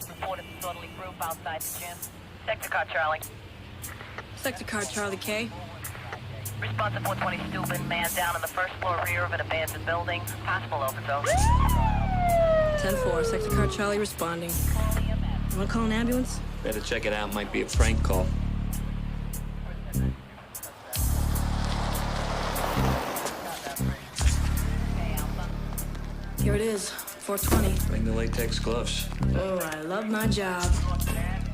Reported disorderly group outside the gym. Sector car Charlie. Sector car Charlie K. Response to 420 Steuben. Man down on the first floor rear of an abandoned building. Possible overdose. 10-4, Sector car Charlie responding. You wanna call an ambulance? Better check it out. Might be a prank call. Here it is, 420. Bring the latex gloves. Oh, I love my job.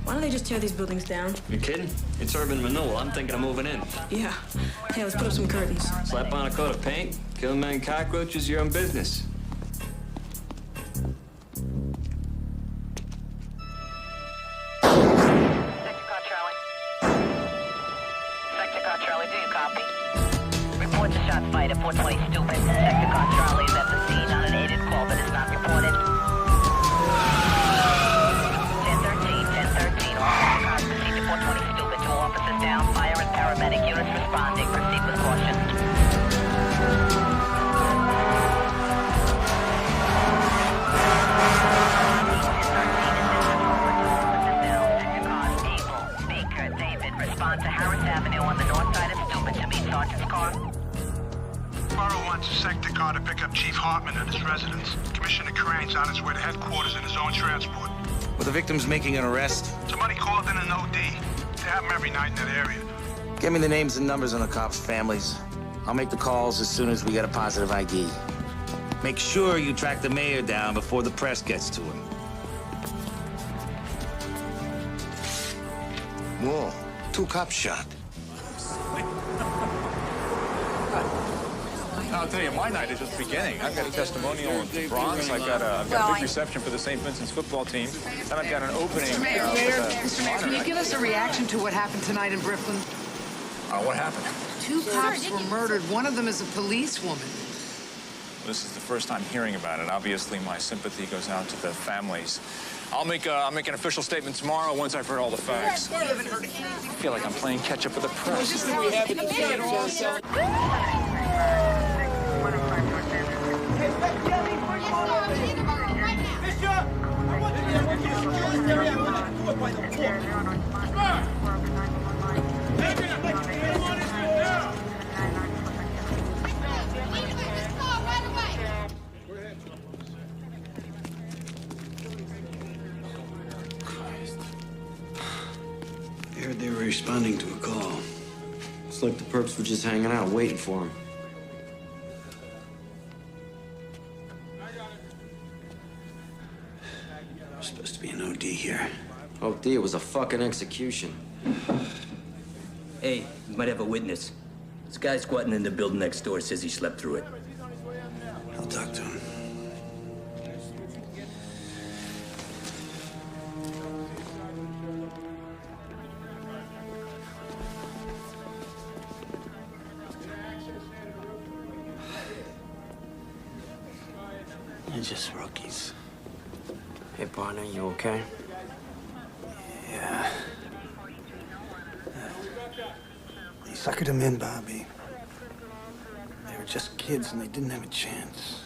Why don't they just tear these buildings down? You kidding? It's urban renewal. I'm thinking of moving in. Yeah. Hey, let's put up some curtains. Slap on a coat of paint, kill a million cockroaches, your own business. Sector car Charlie. Sector car Charlie, do you copy? Reports a shot fight at 420 Steuben. Sector car Charlie is at the scene on an aided call that is not reported. 1013, all cars proceed to 420 Steuben. 2 officers down. Fire and paramedic units responding. Proceed with caution. Respond to Harris Avenue on the north side of Steuben to meet Sergeant's car. Borough wants a sector car to pick up Chief Hartman at his residence. Commissioner Crane's on his way to headquarters in his own transport. Were the victims making an arrest? Somebody called in an OD. They have them every night in that area. Give me the names and numbers on the cops' families. I'll make the calls as soon as we get a positive ID. Make sure you track the mayor down before the press gets to him. Whoa, 2 cops shot. I'll tell you, my night is just beginning. I've got a testimonial in the Bronx. I've got a big reception for the St. Vincent's football team. And I've got an opening. Mr. Mayor, can you give us a reaction to what happened tonight in Brooklyn? What happened? 2 cops were murdered. One of them is a policewoman. This is the first time hearing about it. Obviously, my sympathy goes out to the families. I'll make an official statement tomorrow once I've heard all the facts. I feel like I'm playing catch up with the press. I heard they were responding to a call. It's like the perps were just hanging out, waiting for him. There's supposed to be an OD here. OD, it was a fucking execution. Hey, we might have a witness. This guy squatting in the building next door says he slept through it. I'll talk to him. They're just rookies. Hey, partner, you okay? Yeah. They suckered them in, Bobby. They were just kids and they didn't have a chance.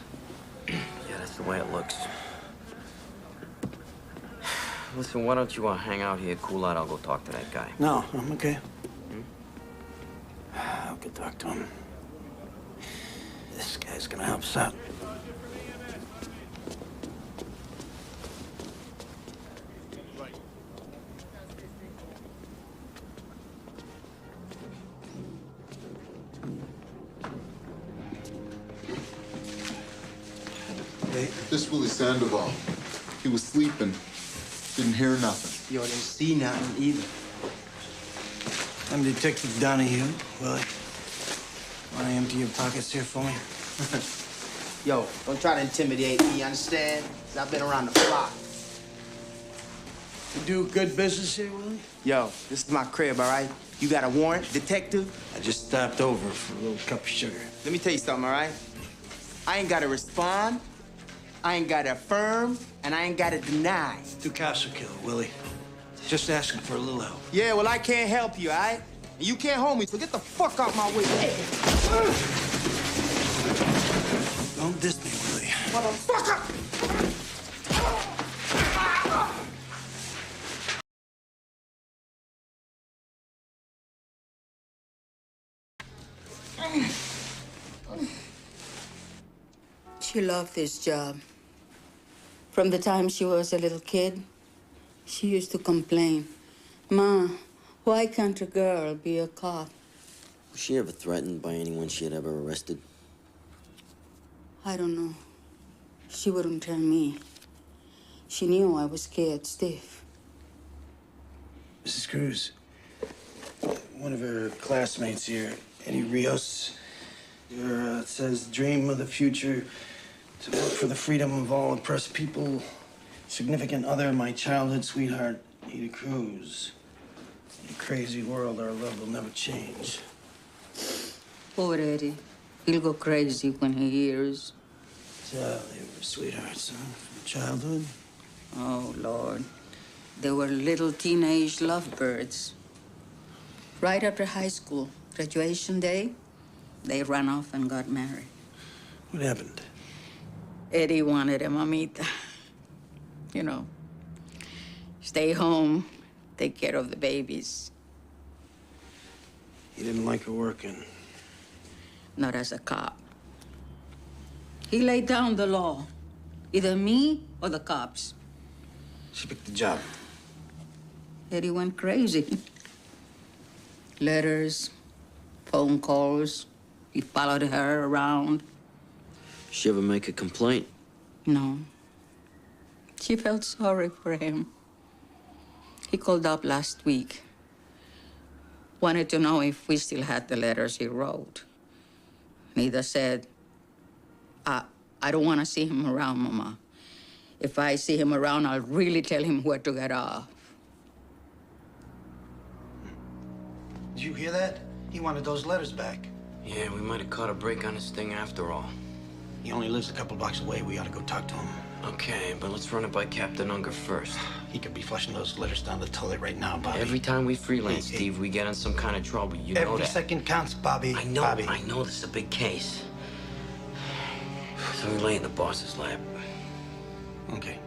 Yeah, that's the way it looks. Listen, why don't you hang out here, cool out? I'll go talk to that guy. No, I'm okay. I'll go talk to him. This guy's gonna help us out. This Willie Sandoval. He was sleeping. Didn't hear nothing. Yo, didn't see nothing either. I'm Detective Donahue. Willie, wanna empty your pockets here for me? Yo, don't try to intimidate me, you understand? 'Cause I've been around the block. You do good business here, Willie? Yo, this is my crib, all right? You got a warrant, detective? I just stopped over for a little cup of sugar. Let me tell you something, all right? I ain't gotta respond, I ain't gotta affirm, and I ain't gotta deny. 2 cops were killed, Willie. Just asking for a little help. Yeah, well, I can't help you, all right? And you can't hold me, so get the fuck out my way. Don't diss me, Willie. Motherfucker! She loved this job. From the time she was a little kid, she used to complain, "Ma, why can't a girl be a cop?" Was she ever threatened by anyone she had ever arrested? I don't know. She wouldn't tell me. She knew I was scared stiff. Mrs. Cruz, one of her classmates here, Eddie Rios, it says, dream of the future, to work for the freedom of all oppressed people, significant other, my childhood sweetheart, Ada Cruz. In a crazy world, our love will never change. Poor Eddie. He'll go crazy when he hears. So they were sweethearts, huh? From childhood? Oh, Lord. They were little teenage lovebirds. Right after high school, graduation day, they ran off and got married. What happened? Eddie wanted a mamita. You know, stay home, take care of the babies. He didn't like her working. Not as a cop. He laid down the law. Either me or the cops. She picked the job. Eddie went crazy. Letters, phone calls. He followed her around. She ever make a complaint? No. She felt sorry for him. He called up last week. Wanted to know if we still had the letters he wrote. Nida said, I don't want to see him around, Mama. If I see him around, I'll really tell him where to get off. Did you hear that? He wanted those letters back. Yeah, we might have caught a break on this thing after all. He only lives a couple blocks away. We ought to go talk to him. Okay, but let's run it by Captain Unger first. He could be flushing those letters down the toilet right now, Bobby. Every time we freelance, Steve, we get in some kind of trouble. You know that. Every second counts, Bobby. I know, Bobby. I know this is a big case. So we lay in the boss's lap. Okay.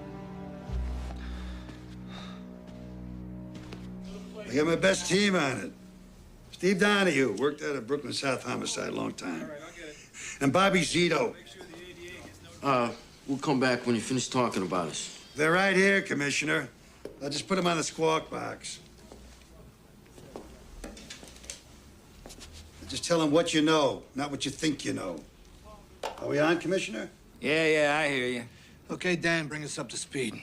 I got my best team on it. Steve Donahue worked out of Brooklyn South Homicide a long time. And Bobby Zito. We'll come back when you finish talking about us. They're right here, Commissioner. I'll just put them on the squawk box. Just tell them what you know, not what you think you know. Are we on, Commissioner? Yeah, I hear you. Okay, Dan, bring us up to speed.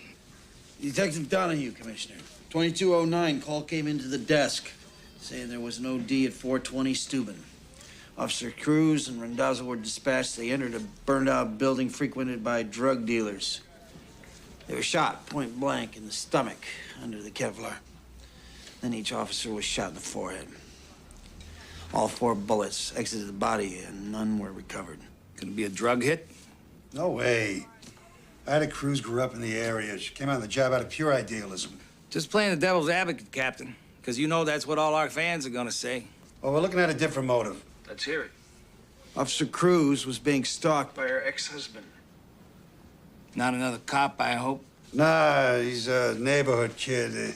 Detective Donahue, Commissioner. 2209, call came into the desk saying there was an OD at 420 Steuben. Officer Cruz and Randazzo were dispatched. They entered a burned-out building frequented by drug dealers. They were shot point blank in the stomach under the Kevlar. Then each officer was shot in the forehead. All 4 bullets exited the body and none were recovered. Could it be a drug hit? No way. Ida Cruz grew up in the area. She came on the job out of pure idealism. Just playing the devil's advocate, Captain. Because you know that's what all our fans are gonna say. Well, we're looking at a different motive. Let's hear it. Officer Cruz was being stalked by her ex-husband. Not another cop, I hope. Nah, he's a neighborhood kid. A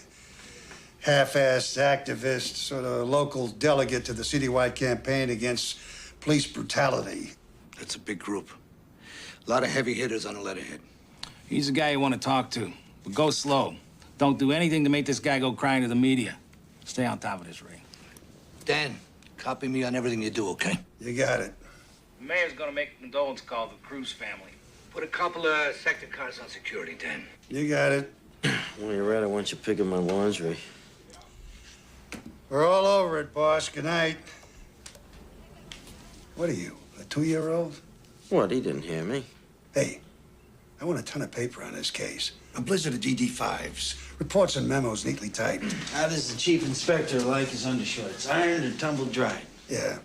half-assed activist, sort of local delegate to the citywide campaign against police brutality. That's a big group. A lot of heavy hitters on the letterhead. He's the guy you want to talk to. But go slow. Don't do anything to make this guy go crying to the media. Stay on top of this, Ray. Dan, copy me on everything you do, okay? You got it. The mayor's gonna make a condolence call to the Cruz family. Put a couple of sector cars on security, Dan. You got it. Well, you're right. I want you picking my laundry. We're all over it, boss. Good night. What are you, a 2-year-old? What? He didn't hear me. Hey, I want a ton of paper on this case. A blizzard of DD5s, reports and memos neatly typed. How does the chief inspector like his undershorts? Ironed or tumbled dry? Yeah.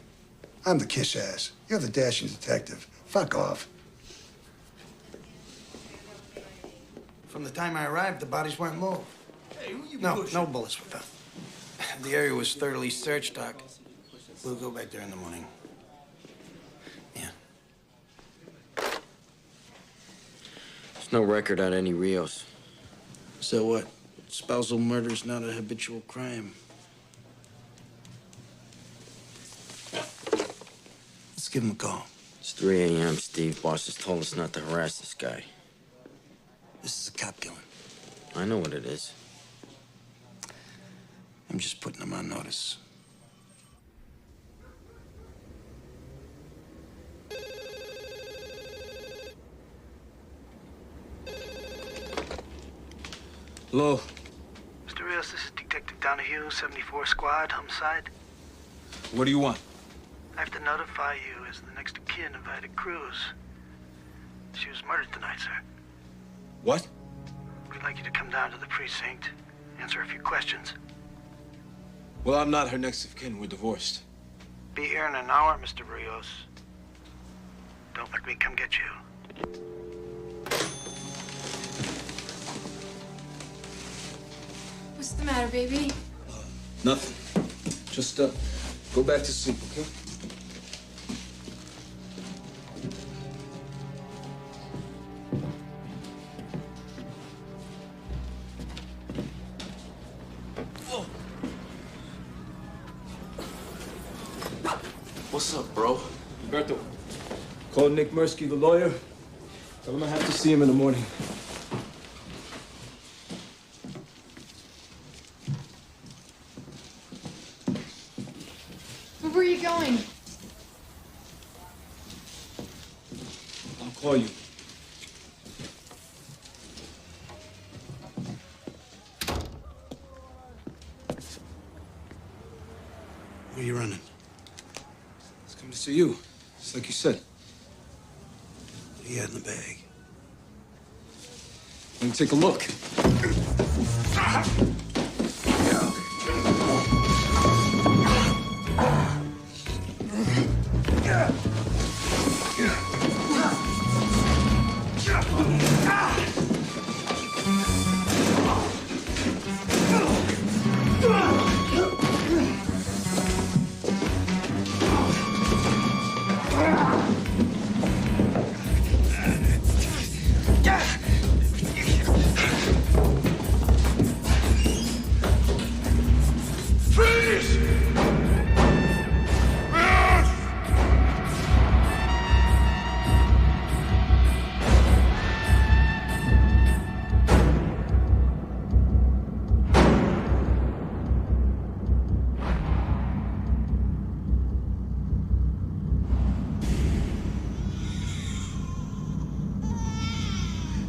I'm the kiss ass. You're the dashing detective. Fuck off. From the time I arrived, the bodies weren't moved. Hey, no bullets were found. The area was thoroughly searched, Doc. We'll go back there in the morning. Yeah. There's no record on any Rios. So what? Spousal murder's not a habitual crime. Let's give him a call. It's 3 a.m., Steve. Boss has told us not to harass this guy. This is a cop killing. I know what it is. I'm just putting him on notice. Hello. Mr. Rios, this is Detective Donahue, 74 Squad, homicide. What do you want? I have to notify you as the next of kin invited Cruz. She was murdered tonight, sir. What? We'd like you to come down to the precinct, answer a few questions. Well, I'm not her next of kin. We're divorced. Be here in an hour, Mr. Rios. Don't make me come get you. What's the matter, baby? Nothing. Just, go back to sleep, okay? What's up, bro? Roberto, call Nick Mirsky, the lawyer. Tell him I have to see him in the morning. Where are you going? I'll call you. Where are you running? Let's come to see you. Just like you said. What do you had in the bag? Let me take a look.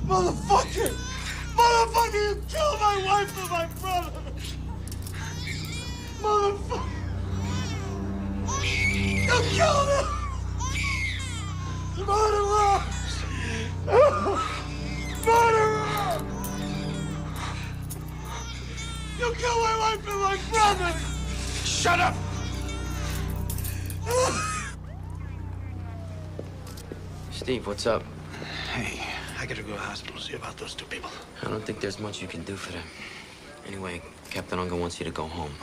Motherfucker! Motherfucker, you killed my wife and my brother! Motherfucker! You killed him! Murderer! Murderer! You killed my wife and my brother! Shut up! Steve, what's up? Hey, I gotta go to the hospital, see about those two people. I don't think there's much you can do for them. Anyway, Captain Unger wants you to go home.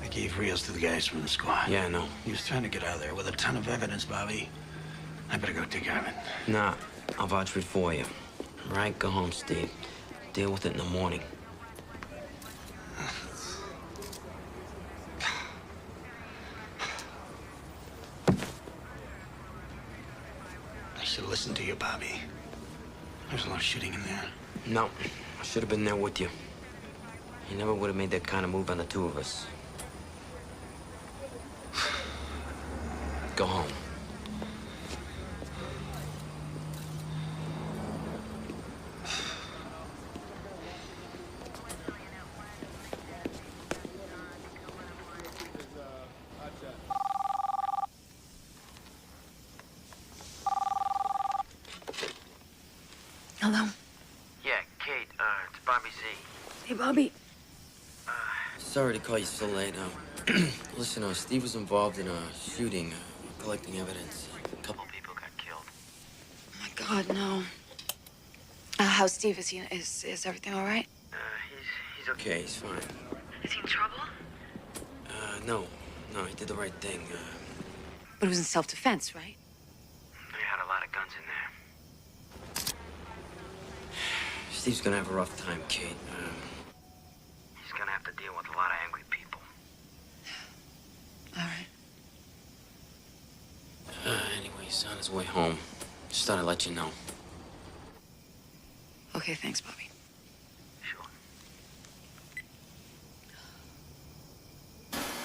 I gave Rios to the guys from the squad. Yeah, I know. He was trying to get out of there with a ton of evidence, Bobby. I better go take care of it. Nah, I'll vouch for it for you. All right, go home, Steve. Deal with it in the morning. I should have listened to you, Bobby. There's a lot of shooting in there. No, I should have been there with you. You never would have made that kind of move on the two of us. Go home. Hello? Yeah, Kate, it's Bobby Z. Hey, Bobby. Sorry to call you so late. Listen, Steve was involved in a shooting, collecting evidence. A couple people got killed. Oh, my God, no. How's Steve? Is everything all right? He's okay. He's fine. Is he in trouble? No, he did the right thing. But it was in self-defense, right? They had a lot of guns in there. Steve's gonna have a rough time, Kate. He's gonna have to deal with a lot of angry people. All right. He's on his way home. Just thought I'd let you know. Okay, thanks, Bobby.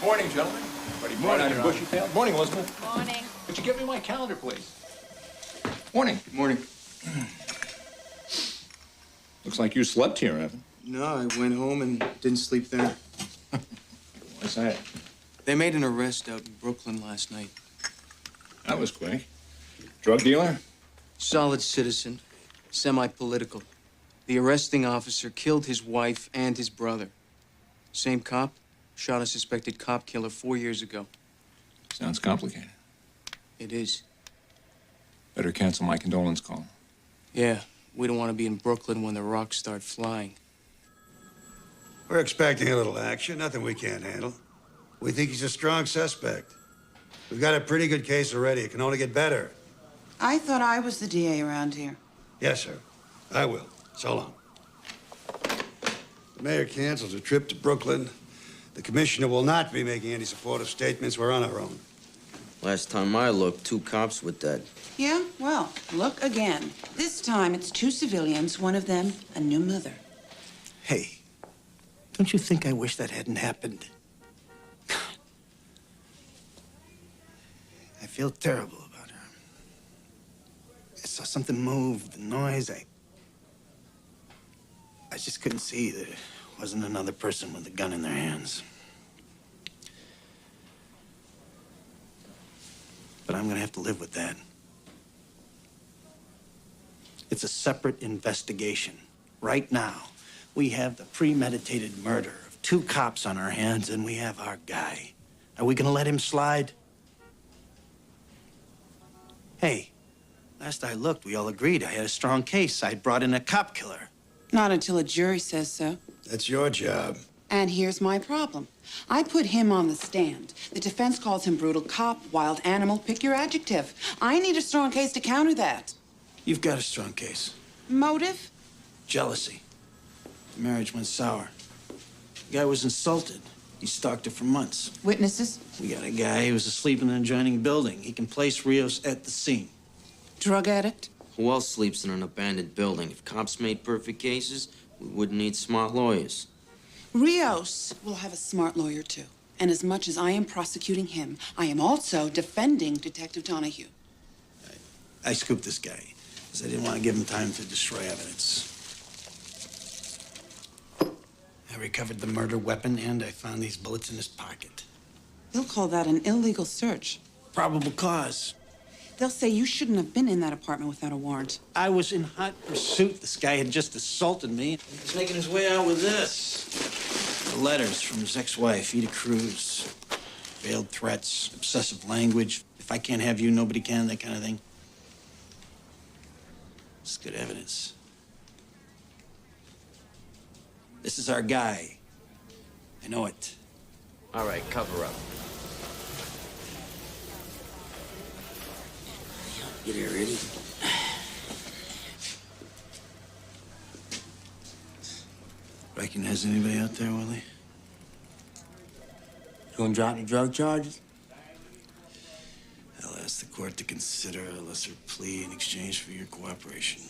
Morning, gentlemen. Ready morning, your bushy tail. Morning, Elizabeth. Morning. Would you give me my calendar, please? Morning. Good morning. Looks like you slept here, Evan. No, I went home and didn't sleep there. What's that? They made an arrest out in Brooklyn last night. That was quick. Drug dealer? Solid citizen, semi-political. The arresting officer killed his wife and his brother. Same cop shot a suspected cop killer 4 years ago. Sounds complicated. It is. Better cancel my condolence call. Yeah, we don't want to be in Brooklyn when the rocks start flying. We're expecting a little action, nothing we can't handle. We think he's a strong suspect. We've got a pretty good case already. It can only get better. I thought I was the DA around here. Yes, sir. I will. So long. The mayor cancels a trip to Brooklyn. The commissioner will not be making any supportive statements. We're on our own. Last time I looked, 2 cops were dead. Yeah? Well, look again. This time it's 2 civilians, one of them a new mother. Hey, don't you think I wish that hadn't happened? I feel terrible about her. I saw something move, the noise. I just couldn't see that it wasn't another person with a gun in their hands. But I'm gonna have to live with that. It's a separate investigation. Right now, we have the premeditated murder of 2 cops on our hands, and we have our guy. Are we gonna let him slide? Hey, last I looked, we all agreed I had a strong case. I brought in a cop killer. Not until a jury says so. That's your job. And here's my problem. I put him on the stand. The defense calls him brutal cop, wild animal, pick your adjective. I need a strong case to counter that. You've got a strong case. Motive? Jealousy. The marriage went sour. The guy was insulted. He stalked her for months. Witnesses? We got a guy who was asleep in an adjoining building. He can place Rios at the scene. Drug addict? Who else sleeps in an abandoned building? If cops made perfect cases, we wouldn't need smart lawyers. Rios will have a smart lawyer, too. And as much as I am prosecuting him, I am also defending Detective Donahue. I scooped this guy because I didn't want to give him time to destroy evidence. I recovered the murder weapon, and I found these bullets in his pocket. They'll call that an illegal search. Probable cause. They'll say you shouldn't have been in that apartment without a warrant. I was in hot pursuit. This guy had just assaulted me. He was making his way out with this. The letters from his ex-wife, Ida Cruz. Veiled threats, obsessive language. If I can't have you, nobody can, that kind of thing. It's good evidence. This is our guy. I know it. All right, cover up. Get here, ready? Recognize anybody out there, Willie? You gonna drop the drug charges? I'll ask the court to consider a lesser plea in exchange for your cooperation.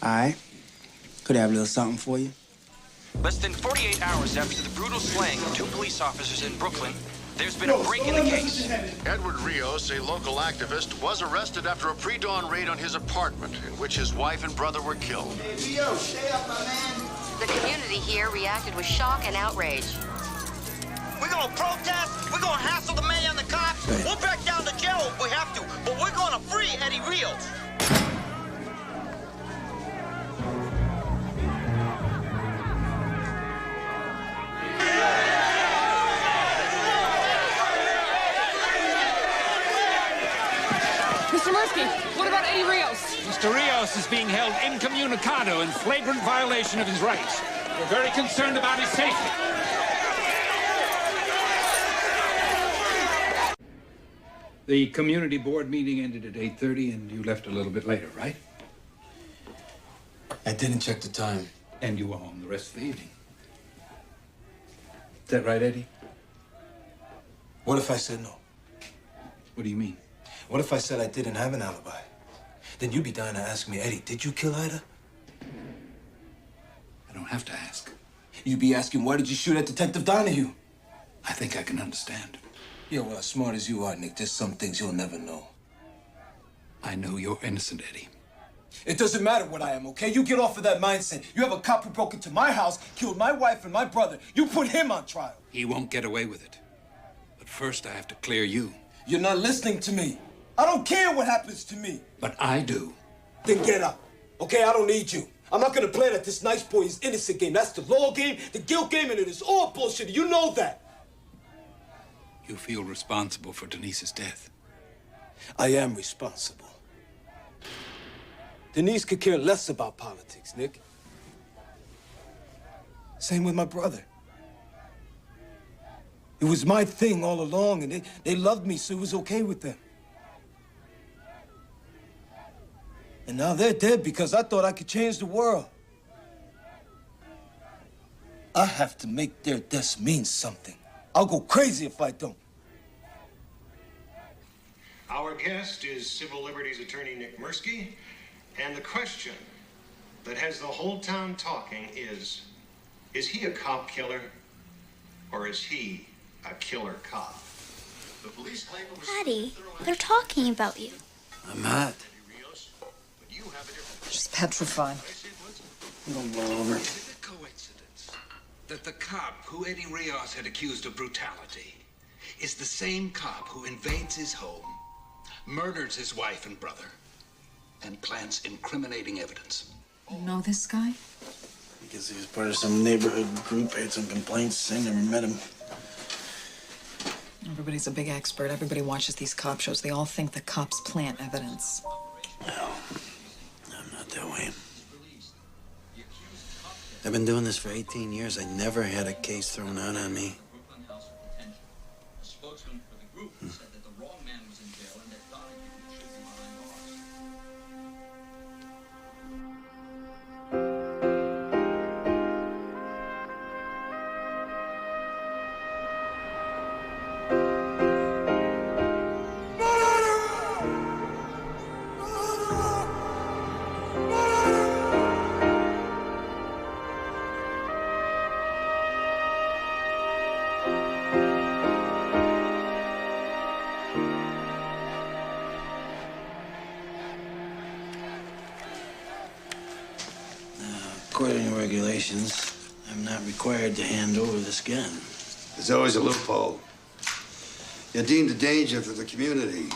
All right. Could I have a little something for you? Less than 48 hours after the brutal slaying of 2 police officers in Brooklyn, there's been a break in the case. Edward Rios, a local activist, was arrested after a pre-dawn raid on his apartment in which his wife and brother were killed. Hey, Rios, stay up, my man. The community here reacted with shock and outrage. We're gonna protest, we're gonna hassle the mayor and the cops, we'll back down to jail if we have to, but we're gonna free Eddie Rios. Mr. Murphy, what about Eddie Rios? Mr. Rios is being held incommunicado in flagrant violation of his rights. We're very concerned about his safety. The community board meeting ended at 8:30, and you left a little bit later, right? I didn't check the time. And you were home the rest of the evening. Is that right, Eddie? What if I said no? What do you mean? What if I said I didn't have an alibi? Then you'd be dying to ask me, Eddie, did you kill Ida? I don't have to ask. You'd be asking, why did you shoot at Detective Donahue? I think I can understand. Yeah, well, as smart as you are, Nick, there's some things you'll never know. I know you're innocent, Eddie. It doesn't matter what I am, okay? You get off of that mindset. You have a cop who broke into my house, killed my wife and my brother. You put him on trial. He won't get away with it. But first, I have to clear you. You're not listening to me. I don't care what happens to me. But I do. Then get up, okay? I don't need you. I'm not gonna play that this nice boy is innocent game. That's the law game, the guilt game, and it is all bullshit. You know that. You feel responsible for Denise's death. I am responsible. Denise could care less about politics, Nick. Same with my brother. It was my thing all along, and they loved me, so it was okay with them. And now they're dead because I thought I could change the world. I have to make their deaths mean something. I'll go crazy if I don't. Our guest is civil liberties attorney Nick Mirsky, and the question that has the whole town talking is he a cop killer, or is he a killer cop? The police claim it was Daddy, they're talking about you. I'm not. She's petrified. Don't blow over. Is it a coincidence that the cop who Eddie Rios had accused of brutality is the same cop who invades his home, murders his wife and brother, and plants incriminating evidence? You know this guy? I guess he was part of some neighborhood group, had some complaints. I never met him. Everybody's a big expert. Everybody watches these cop shows. They all think the cops plant evidence. No, I'm not that way. I've been doing this for 18 years. I never had a case thrown out on me. According to regulations, I'm not required to hand over this gun. There's always a loophole. You're deemed a danger to the community.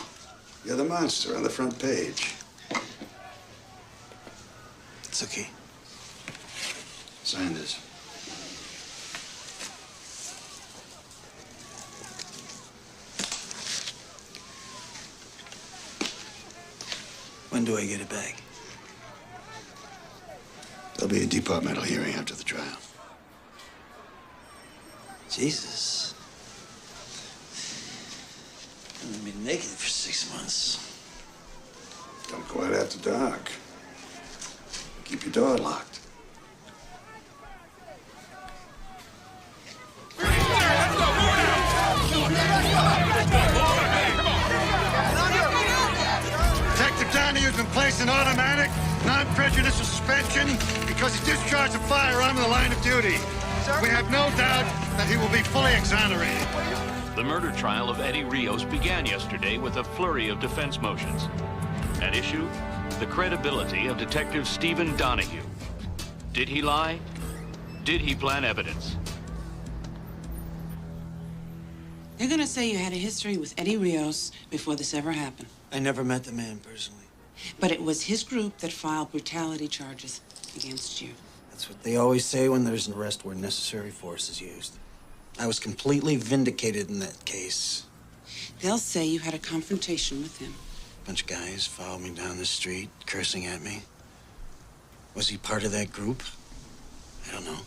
You're the monster on the front page. It's okay. Sign this. When do I get it back? There'll be a departmental hearing after the trial. Jesus. I'm gonna be naked for 6 months. Don't go out after dark. Keep your door locked. Detective Donahue's been placed in automatic, non-prejudicial suspension because he discharged a firearm in the line of duty. We have no doubt that he will be fully exonerated. The murder trial of Eddie Rios began yesterday with a flurry of defense motions. At issue, the credibility of Detective Stephen Donahue. Did he lie? Did he plant evidence? They're gonna say you had a history with Eddie Rios before this ever happened. I never met the man personally. But it was his group that filed brutality charges against you. That's what they always say when there's an arrest where necessary force is used. I was completely vindicated in that case. They'll say you had a confrontation with him. A bunch of guys followed me down the street, cursing at me. Was he part of that group? I don't know.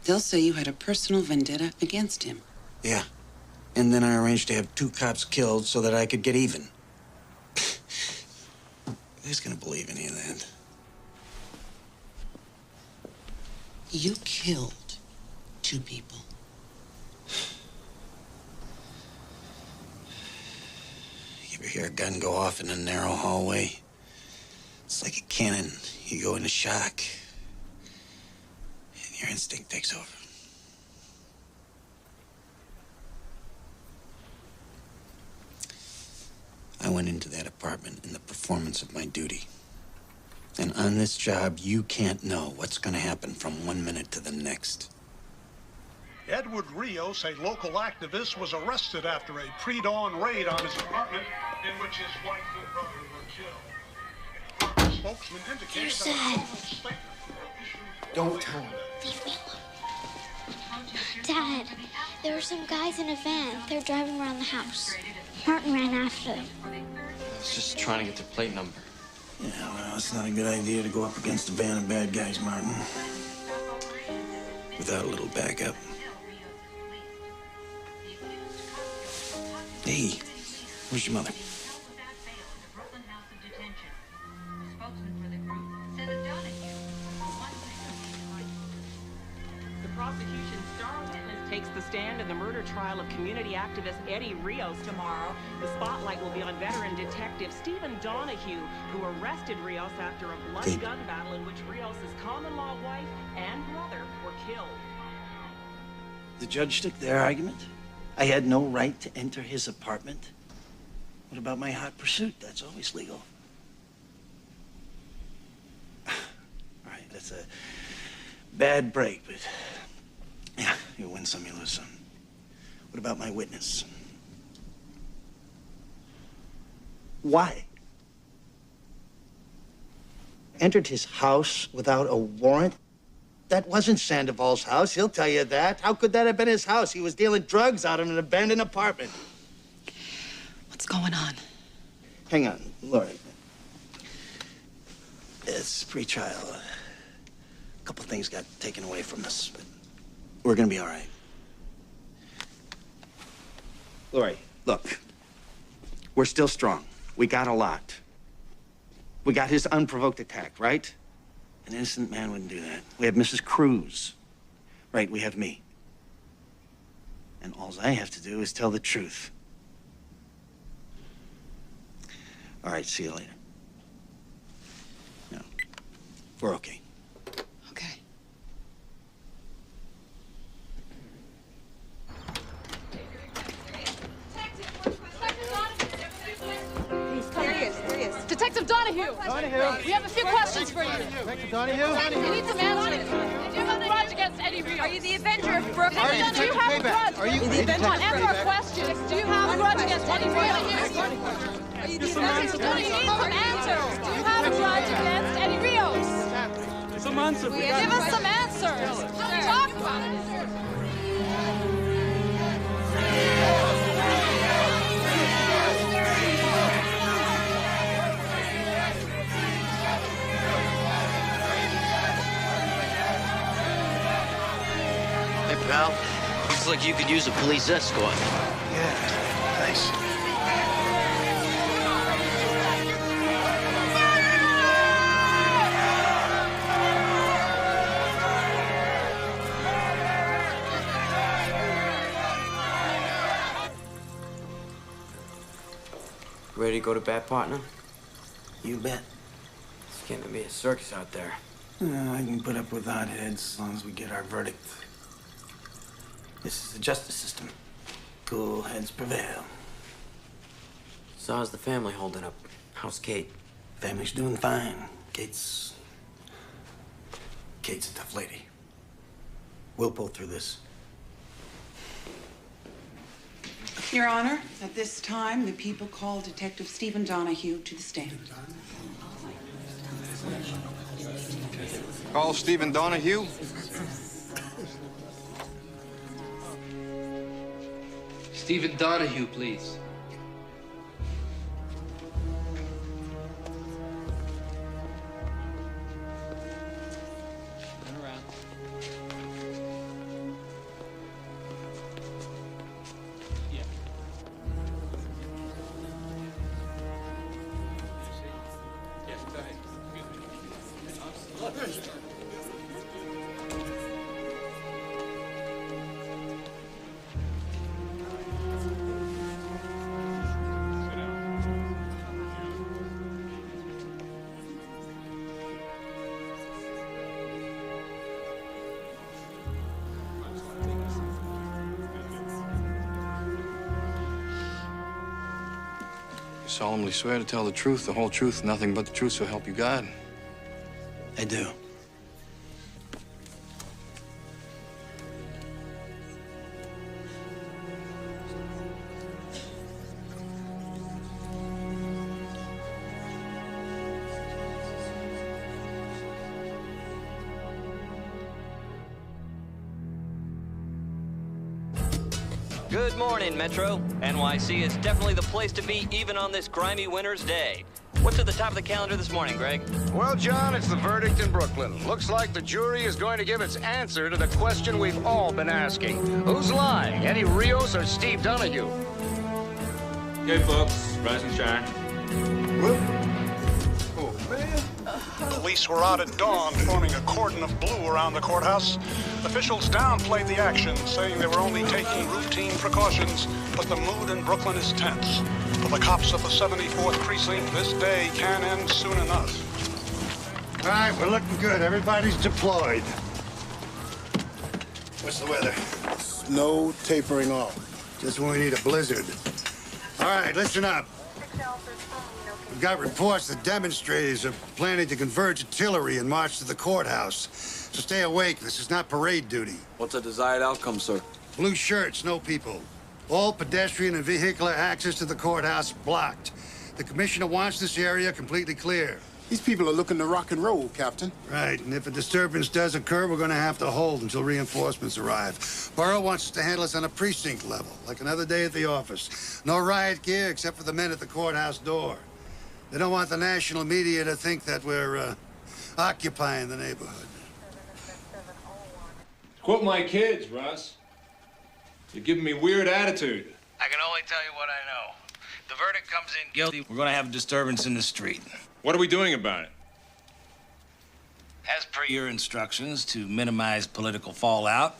They'll say you had a personal vendetta against him. Yeah. And then I arranged to have 2 cops killed so that I could get even. Who's gonna believe any of that? You killed 2 people. You ever hear a gun go off in a narrow hallway? It's like a cannon. You go into shock, and your instinct takes over. I went into that apartment in the performance of my duty. And on this job, you can't know what's going to happen from one minute to the next. Edward Rios, a local activist, was arrested after a pre-dawn raid on his apartment in which his wife and brother were killed. A spokesman indicates that a statement. Don't tell him. Leave me alone. Dad, there were some guys in a van. They're driving around the house. Martin ran after them. I was just trying to get their plate number. Yeah, well, it's not a good idea to go up against a band of bad guys, Martin. Without a little backup. Hey, where's your mother? The prosecution's star witness takes the stand in the murder trial of community activist Eddie Rios tomorrow. The spotlight will be on veteran detective Stephen Donahue, who arrested Rios after a bloody gun battle in which Rios' common-law wife and brother were killed. The judge took their argument. I had no right to enter his apartment. What about my hot pursuit? That's always legal. All right, that's a bad break, but yeah, you win some, you lose some. What about my witness? Why? Entered his house without a warrant? That wasn't Sandoval's house, he'll tell you that. How could that have been his house? He was dealing drugs out of an abandoned apartment. What's going on? Hang on, Lori. It's pre-trial. A couple things got taken away from us, but we're gonna be all right. Lori, look. We're still strong. We got a lot. We got his unprovoked attack, right? An innocent man wouldn't do that. We have Mrs. Cruz. Right, we have me. And all I have to do is tell the truth. All right, see you later. No, we're okay. Okay. There he is. Detective Donahue. We have a few questions for you. Detective Donahue? We need some answers. Do you have a grudge against Eddie Rios? Are you the Avenger of Brooklyn? Are you Do you have a grudge? Are you the Come on, answer our questions. Do you have a grudge against Eddie Rios? Are you the Avenger? Do you need some answers? Do you have a grudge against Eddie Rios? Some answers. Give us some answers. Talk about it. Hey, pal. Looks like you could use a police escort. Yeah, thanks. Ready to go to bat, partner? You bet. It's getting to be a circus out there. I can put up with hotheads as long as we get our verdict. This is the justice system. Cool heads prevail. So how's the family holding up? How's Kate? Family's doing fine. Kate's a tough lady. We'll pull through this. Your Honor, at this time, the people call Detective Stephen Donahue to the stand. Call Stephen Donahue. Stephen Donahue, please. Turn around. Yeah. Yes, go ahead. solemnly swear to tell the truth, the whole truth, nothing but the truth, so help you God? I do. Good morning, Metro. NYC is definitely the place to be, even on this grimy winter's day. What's at the top of the calendar this morning, Greg? Well, John, it's the verdict in Brooklyn. Looks like the jury is going to give its answer to the question we've all been asking. Who's lying, Eddie Rios or Steve Donahue? Okay, folks, rise and shine. Oh, man. Police were out at dawn, forming a cordon of blue around the courthouse. Officials downplayed the action, saying they were only taking routine precautions, but the mood in Brooklyn is tense. For the cops of the 74th Precinct, this day can end soon enough. All right, we're looking good. Everybody's deployed. What's the weather? Snow tapering off. Just when we need a blizzard. All right, listen up. We've got reports that demonstrators are planning to converge artillery and march to the courthouse. So stay awake. This is not parade duty. What's the desired outcome, sir? Blue shirts, no people. All pedestrian and vehicular access to the courthouse blocked. The commissioner wants this area completely clear. These people are looking to rock and roll, Captain. Right, and if a disturbance does occur, we're going to have to hold until reinforcements arrive. Borough wants us to handle this on a precinct level, like another day at the office. No riot gear except for the men at the courthouse door. They don't want the national media to think that we're occupying the neighborhood. Quote my kids, Russ. You're giving me weird attitude. I can only tell you what I know. The verdict comes in guilty. We're gonna have a disturbance in the street. What are we doing about it? As per your instructions, to minimize political fallout,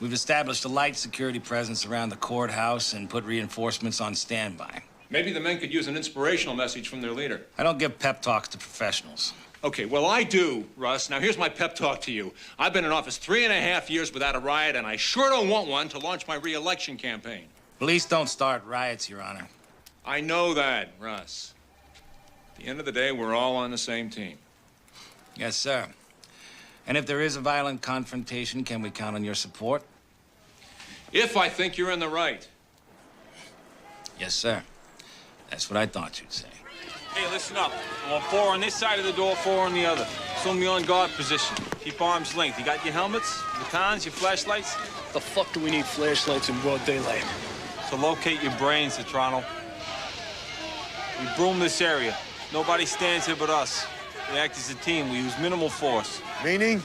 we've established a light security presence around the courthouse and put reinforcements on standby. Maybe the men could use an inspirational message from their leader. I don't give pep talks to professionals. Okay, well, I do, Russ. Now, here's my pep talk to you. I've been in office 3.5 years without a riot, and I sure don't want one to launch my re-election campaign. Police don't start riots, Your Honor. I know that, Russ. At the end of the day, we're all on the same team. Yes, sir. And if there is a violent confrontation, can we count on your support? If I think you're in the right. Yes, sir. That's what I thought you'd say. Hey, listen up. I want 4 on this side of the door, 4 on the other. It's only on guard position. Keep arms length. You got your helmets, your batons, your flashlights? The fuck do we need flashlights in broad daylight? To locate your brains, Toronto. We broom this area. Nobody stands here but us. We act as a team. We use minimal force. Meaning?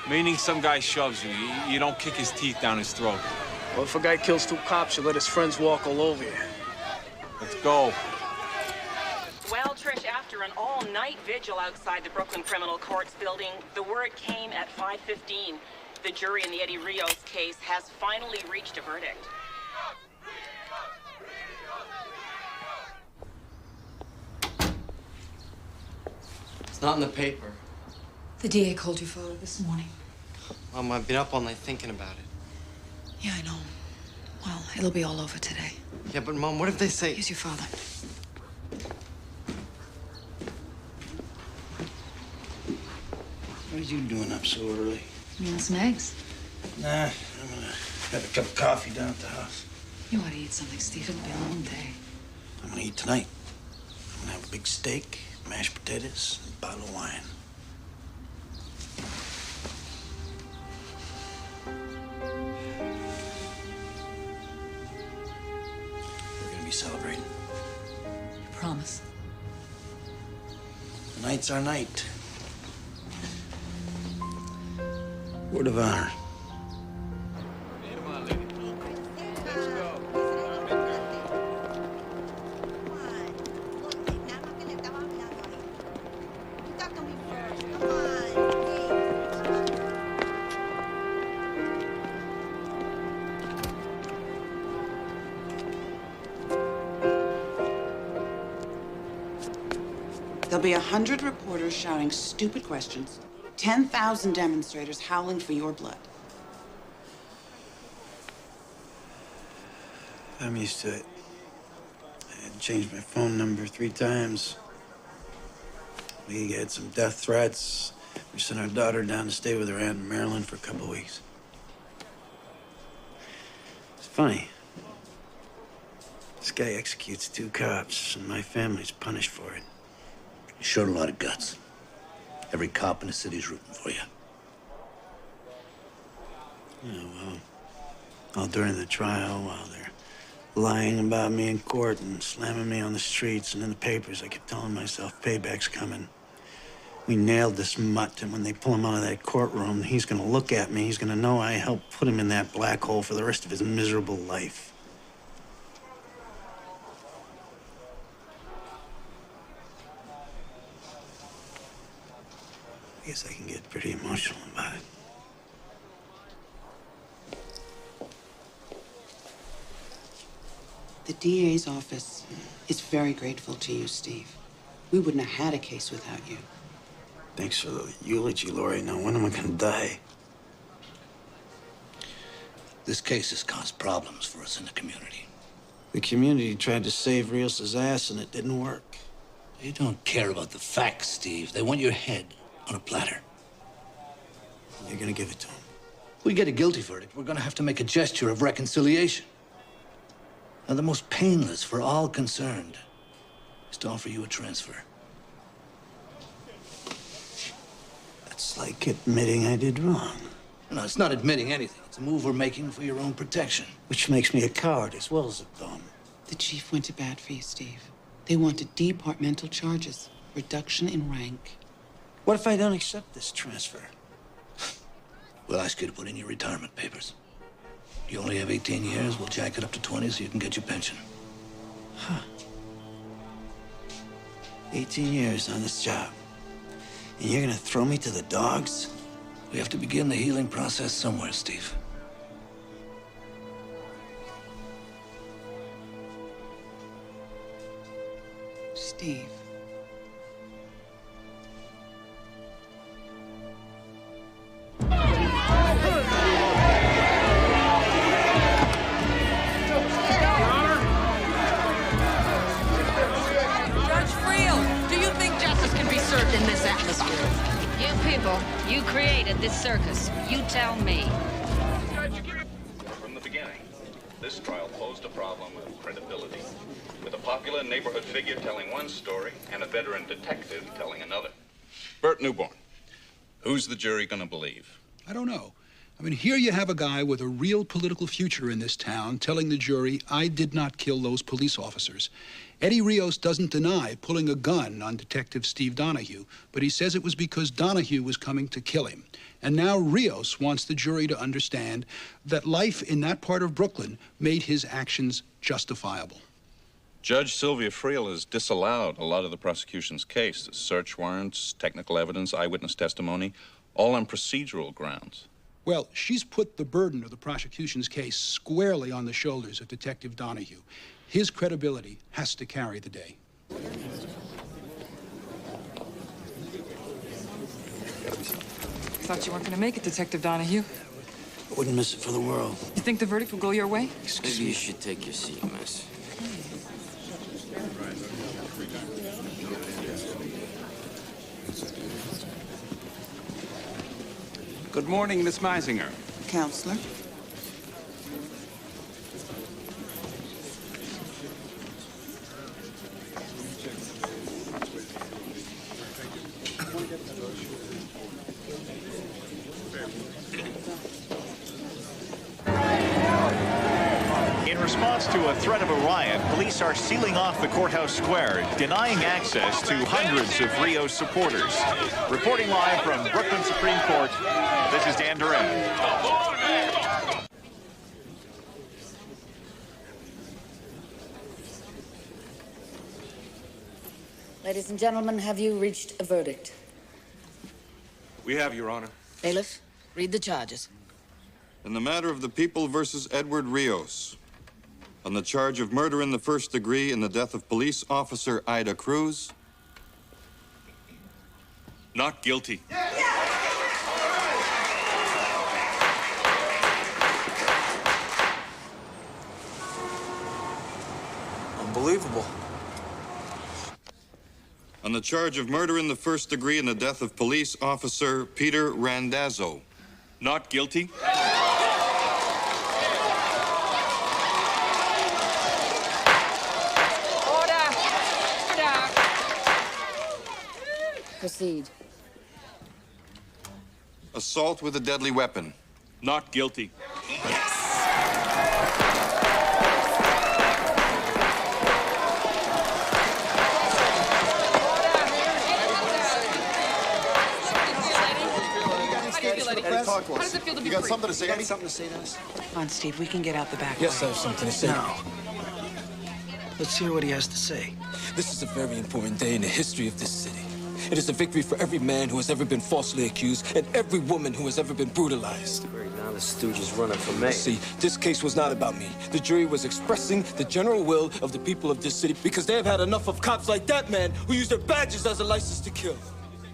Meaning some guy shoves you. You don't kick his teeth down his throat. Well, if a guy kills 2 cops, you let his friends walk all over you. Let's go. Well, Trish, after an all-night vigil outside the Brooklyn Criminal Courts building, the word came at 5:15. The jury in the Eddie Rios case has finally reached a verdict. It's not in the paper. The DA called your father this morning. Mom, I've been up all night thinking about it. Yeah, I know. Well, it'll be all over today. Yeah, but Mom, what if they say... Here's your father. What are you doing up so early? You want some eggs? Nah, I'm gonna have a cup of coffee down at the house. You ought to eat something, Steve. It'll be a long day. I'm gonna eat tonight. I'm gonna have a big steak, mashed potatoes, and a bottle of wine. We're gonna be celebrating. You promise? Tonight's our night. Word of honor. There'll be 100 reporters shouting stupid questions, 10,000 demonstrators howling for your blood. I'm used to it. changed my phone number 3 times. We had some death threats. We sent our daughter down to stay with her aunt in Maryland for a couple of weeks. It's funny. This guy executes 2 cops, and my family's punished for it. You showed a lot of guts. Every cop in the city's rooting for you. Yeah, well, all during the trial, while they're lying about me in court and slamming me on the streets and in the papers, I kept telling myself, payback's coming. We nailed this mutt, and when they pull him out of that courtroom, he's gonna look at me, he's gonna know I helped put him in that black hole for the rest of his miserable life. I guess I can get pretty emotional about it. The DA's office is very grateful to you, Steve. We wouldn't have had a case without you. Thanks for the eulogy, Lori. Now, when am I gonna die? This case has caused problems for us in the community. The community tried to save Rios' ass, and it didn't work. They don't care about the facts, Steve. They want your head on a platter. You're gonna give it to him. We get a guilty verdict, we're gonna have to make a gesture of reconciliation. Now, the most painless for all concerned is to offer you a transfer. It's like admitting I did wrong. No, it's not admitting anything. It's a move we're making for your own protection. Which makes me a coward as well as a bum. The chief went to bat for you, Steve. They wanted departmental charges, reduction in rank. What if I don't accept this transfer? We'll ask you to put in your retirement papers. You only have 18 years. We'll jack it up to 20 so you can get your pension. Huh. 18 years on this job. And you're gonna throw me to the dogs? We have to begin the healing process somewhere, Steve. Steve. In this atmosphere. You people, you created this circus. You tell me. From the beginning, this trial posed a problem of credibility, with a popular neighborhood figure telling one story and a veteran detective telling another. Bert Newborn, who's the jury gonna believe? I don't know. I mean, here you have a guy with a real political future in this town telling the jury, I did not kill those police officers. Eddie Rios doesn't deny pulling a gun on Detective Steve Donahue, but he says it was because Donahue was coming to kill him. And now Rios wants the jury to understand that life in that part of Brooklyn made his actions justifiable. Judge Sylvia Friel has disallowed a lot of the prosecution's case. Search warrants, technical evidence, eyewitness testimony, all on procedural grounds. Well, she's put the burden of the prosecution's case squarely on the shoulders of Detective Donahue. His credibility has to carry the day. Thought you weren't going to make it, Detective Donahue. I wouldn't miss it for the world. You think the verdict will go your way? Maybe you should take your seat, miss. Good morning, Miss Meisinger. Counselor? In response to a threat of a riot, police are sealing off the courthouse square, denying access to hundreds of Rios supporters. Reporting live from Brooklyn Supreme Court, this is Dan Duran. Ladies and gentlemen, have you reached a verdict? We have, Your Honor. Bailiff, read the charges. In the matter of the People versus Edward Rios, on the charge of murder in the first degree in the death of police officer Ida Cruz. Not guilty. Unbelievable. on the charge of murder in the first degree in the death of police officer Peter Randazzo. Not guilty. Proceed. Assault with a deadly weapon. Not guilty. Talk to us. How does it feel to be You got free? something to say? You got something to say to us? Come on, Steve, we can get out the back. Yes, I have something to say. No. Let's hear what he has to say. This is a very important day in the history of this city. It is a victory for every man who has ever been falsely accused and every woman who has ever been brutalized. Right now, the stooge is running for mayor. See, this case was not about me. The jury was expressing the general will of the people of this city because they have had enough of cops like that man who use their badges as a license to kill.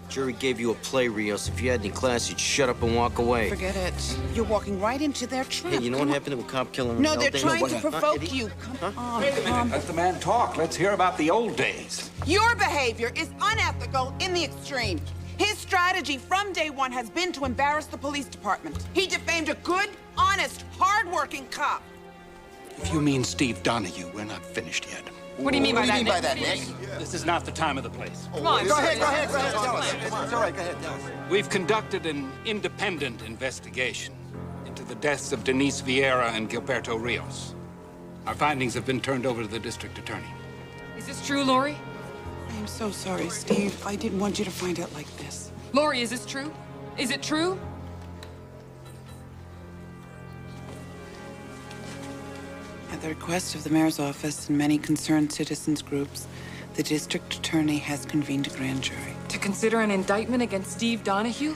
Jury gave you a play, Rios. If you had any class, you'd shut up and walk away. Forget it. You're walking right into their trap. Hey, you know what happened to a cop killing? No, they're trying to provoke you. Come on. Wait a minute. Let the man talk. Let's hear about the old days. Your behavior is unethical in the extreme. His strategy from day one has been to embarrass the police department. He defamed a good, honest, hard-working cop. If you mean Steve Donahue, we're not finished yet. What do you mean by that, Nick? This is not the time of the place. Come on, Go ahead. Tell us. It's all right. Go ahead. Tell us. We've conducted an independent investigation into the deaths of Denise Vieira and Gilberto Rios. Our findings have been turned over to the district attorney. Is this true, Lori? I'm so sorry, Steve. I didn't want you to find out like this. Lori, is this true? Is it true? At the request of the mayor's office and many concerned citizens groups, the district attorney has convened a grand jury. To consider an indictment against Steve Donahue?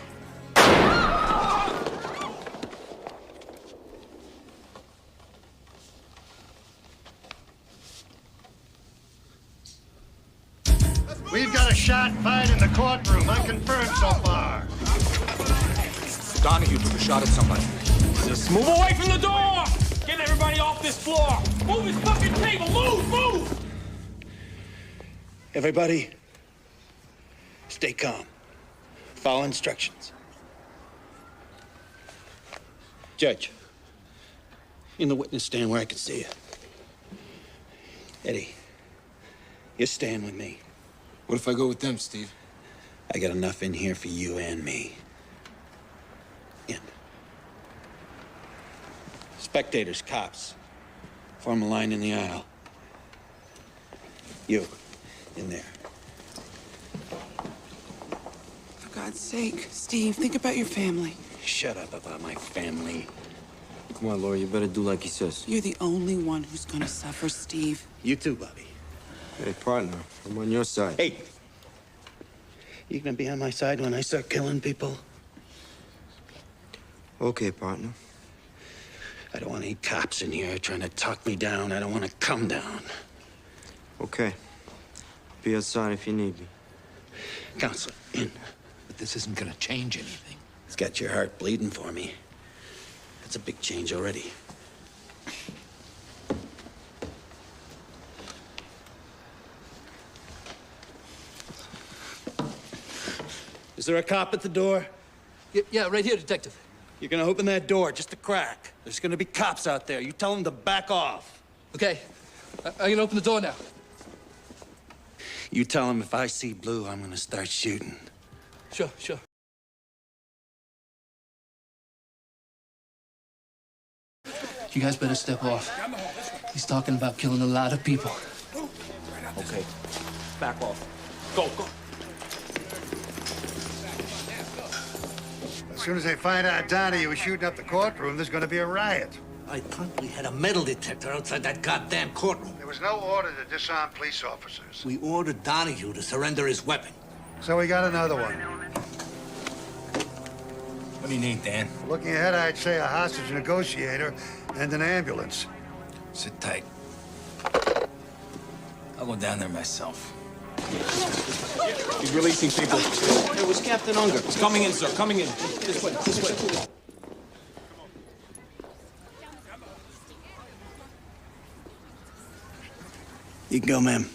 We've got a shot fight in the courtroom. Unconfirmed so far. Donahue took a shot at somebody. Just move away from the door! Get everybody off this floor! Move his fucking table! Move! Everybody, stay calm. Follow instructions. Judge, in the witness stand where I can see you. Eddie, you're staying with me. What if I go with them, Steve? I got enough in here for you and me. In. Spectators, cops, form a line in the aisle. You, in there. For God's sake, Steve, think about your family. Shut up about my family. Come on, Laura, you better do like he says. You're the only one who's gonna suffer, Steve. You too, Bobby. Hey, partner, I'm on your side. Hey! You gonna be on my side when I start killing people? Okay, partner. I don't want any cops in here trying to talk me down. I don't want to come down. Okay. Be outside if you need me. Counselor, in. But this isn't gonna change anything. It's got your heart bleeding for me. That's a big change already. Is there a cop at the door? Yeah, right here, Detective. You're gonna open that door just a crack. There's gonna be cops out there. You tell them to back off. Okay, I'm gonna open the door now. You tell them if I see blue, I'm gonna start shooting. Sure. You guys better step off. He's talking about killing a lot of people. Okay. Back off. Go. As soon as they find out Donahue was shooting up the courtroom, there's going to be a riot. I thought we had a metal detector outside that goddamn courtroom. There was no order to disarm police officers. We ordered Donahue to surrender his weapon. So we got another one. What do you need, Dan? Looking ahead, I'd say a hostage negotiator and an ambulance. Sit tight. I'll go down there myself. He's releasing people. It was Captain Unger. He's coming in, sir. Coming in. This way. You can go, ma'am.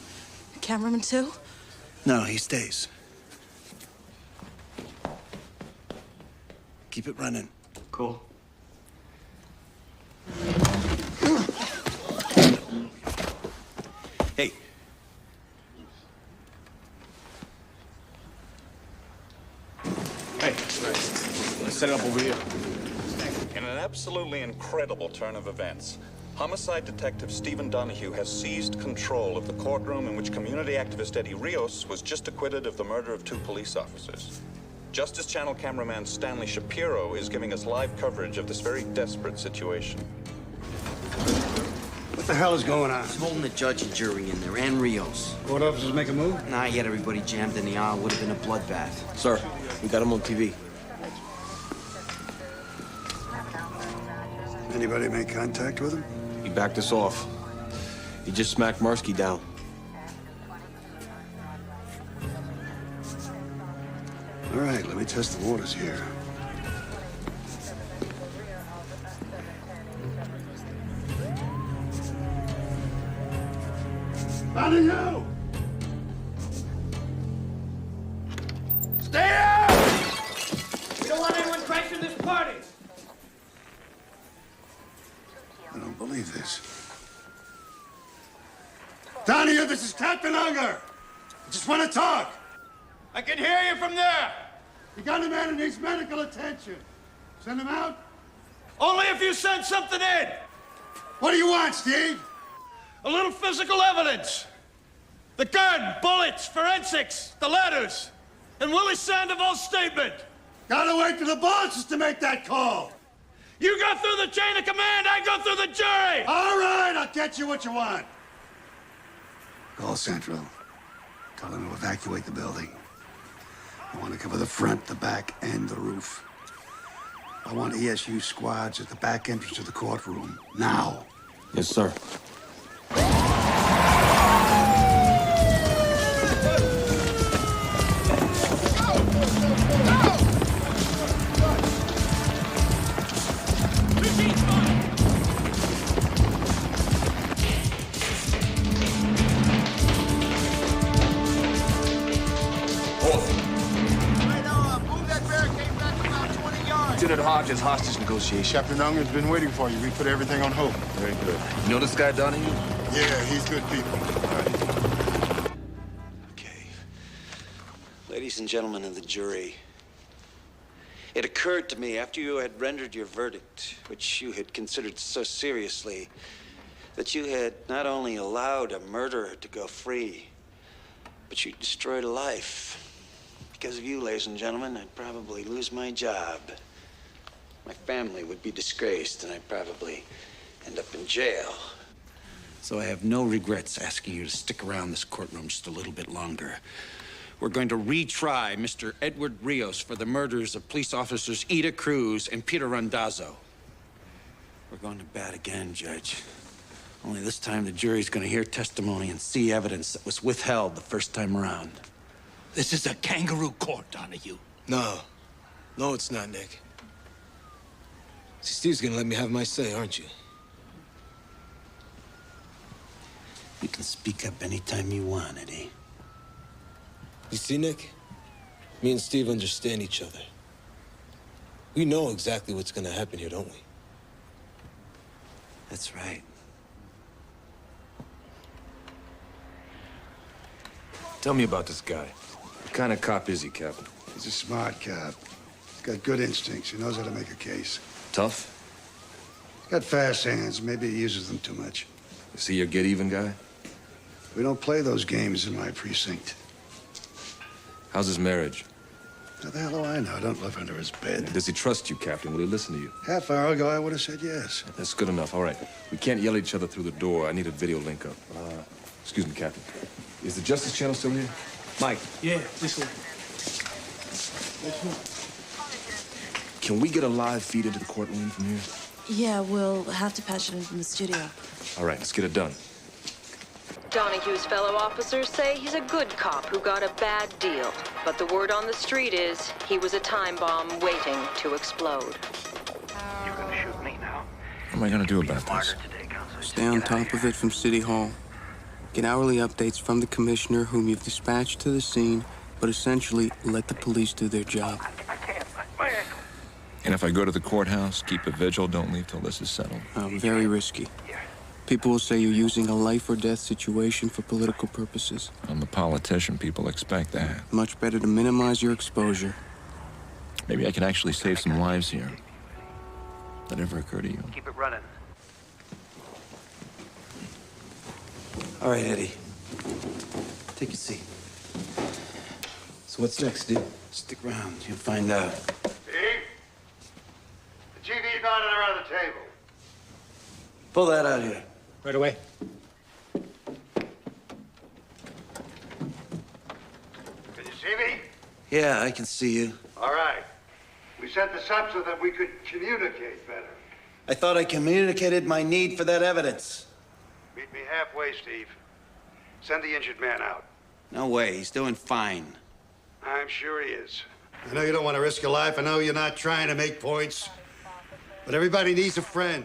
Cameraman too? No, he stays. Keep it running. Cool. Hey. Hey, let's set it up over here. In an absolutely incredible turn of events, homicide detective Stephen Donahue has seized control of the courtroom in which community activist Eddie Rios was just acquitted of the murder of 2 police officers. Justice Channel cameraman Stanley Shapiro is giving us live coverage of this very desperate situation. What the hell is going on? He's holding the judge and jury in there, and Rios. Court officers make a move? Nah, he had everybody jammed in the aisle. Would have been a bloodbath. Sir, we got him on TV. Anybody make contact with him? He backed us off. He just smacked Marsky down. All right, let me test the waters here. Donahue! Stay out! We don't want anyone crashing this party. I don't believe this. Donahue, this is Captain Unger. I just want to talk. I can hear you from there. You got a man who needs medical attention. Send him out? Only if you send something in. What do you want, Steve? A little physical evidence. The gun, bullets, forensics, the letters, and Willie Sandoval's statement. Gotta wait for the bosses to make that call. You go through the chain of command, I go through the jury. All right, I'll get you what you want. Call Central. Tell them to evacuate the building. I want to cover the front, the back, and the roof. I want ESU squads at the back entrance of the courtroom. Now. Yes, sir. Lieutenant Hodges, hostage negotiation. Captain Unger's been waiting for you. We put everything on hold. Very good. You know this guy, Donahue? Yeah, he's good people. Okay. Ladies and gentlemen of the jury, it occurred to me after you had rendered your verdict, which you had considered so seriously, that you had not only allowed a murderer to go free, but you destroyed a life. Because of you, ladies and gentlemen, I'd probably lose my job. My family would be disgraced, and I'd probably end up in jail. So I have no regrets asking you to stick around this courtroom just a little bit longer. We're going to retry Mr. Edward Rios for the murders of police officers Ida Cruz and Peter Randazzo. We're going to bat again, Judge. Only this time the jury's going to hear testimony and see evidence that was withheld the first time around. This is a kangaroo court, Donahue. No. No, it's not, Nick. See, Steve's gonna let me have my say, aren't you? You can speak up anytime you want, Eddie. You see, Nick? Me and Steve understand each other. We know exactly what's gonna happen here, don't we? That's right. Tell me about this guy. What kind of cop is he, Captain? He's a smart cop. He's got good instincts. He knows how to make a case. Tough? He's got fast hands. Maybe he uses them too much. Is he your get-even guy? We don't play those games in my precinct. How's his marriage? How the hell do I know? I don't live under his bed. Does he trust you, Captain? Will he listen to you? Half hour ago, I would have said yes. That's good enough. All right. We can't yell at each other through the door. I need a video link up. Excuse me, Captain. Is the Justice Channel still here? Mike. Yeah, this way. Can we get a live feed into the courtroom from here? Yeah, we'll have to patch it in from the studio. All right, let's get it done. Donahue's fellow officers say he's a good cop who got a bad deal. But the word on the street is he was a time bomb waiting to explode. You gonna shoot me now? What am I gonna do about this? Stay on top of it from City Hall. Get hourly updates from the commissioner, whom you've dispatched to the scene, but essentially let the police do their job. And if I go to the courthouse, keep a vigil, don't leave till this is settled? Very risky. People will say you're using a life or death situation for political purposes. I'm a politician. People expect that. Much better to minimize your exposure. Maybe I can actually save some lives here. That ever occur to you? Keep it running. All right, Eddie. Take a seat. So what's next, Steve? Stick around. You'll find out. Steve? The GV's not around the table. Pull that out here. Right away. Can you see me? Yeah, I can see you. All right. We set this up so that we could communicate better. I thought I communicated my need for that evidence. Meet me halfway, Steve. Send the injured man out. No way. He's doing fine. I'm sure he is. I know you don't want to risk your life. I know you're not trying to make points. But everybody needs a friend.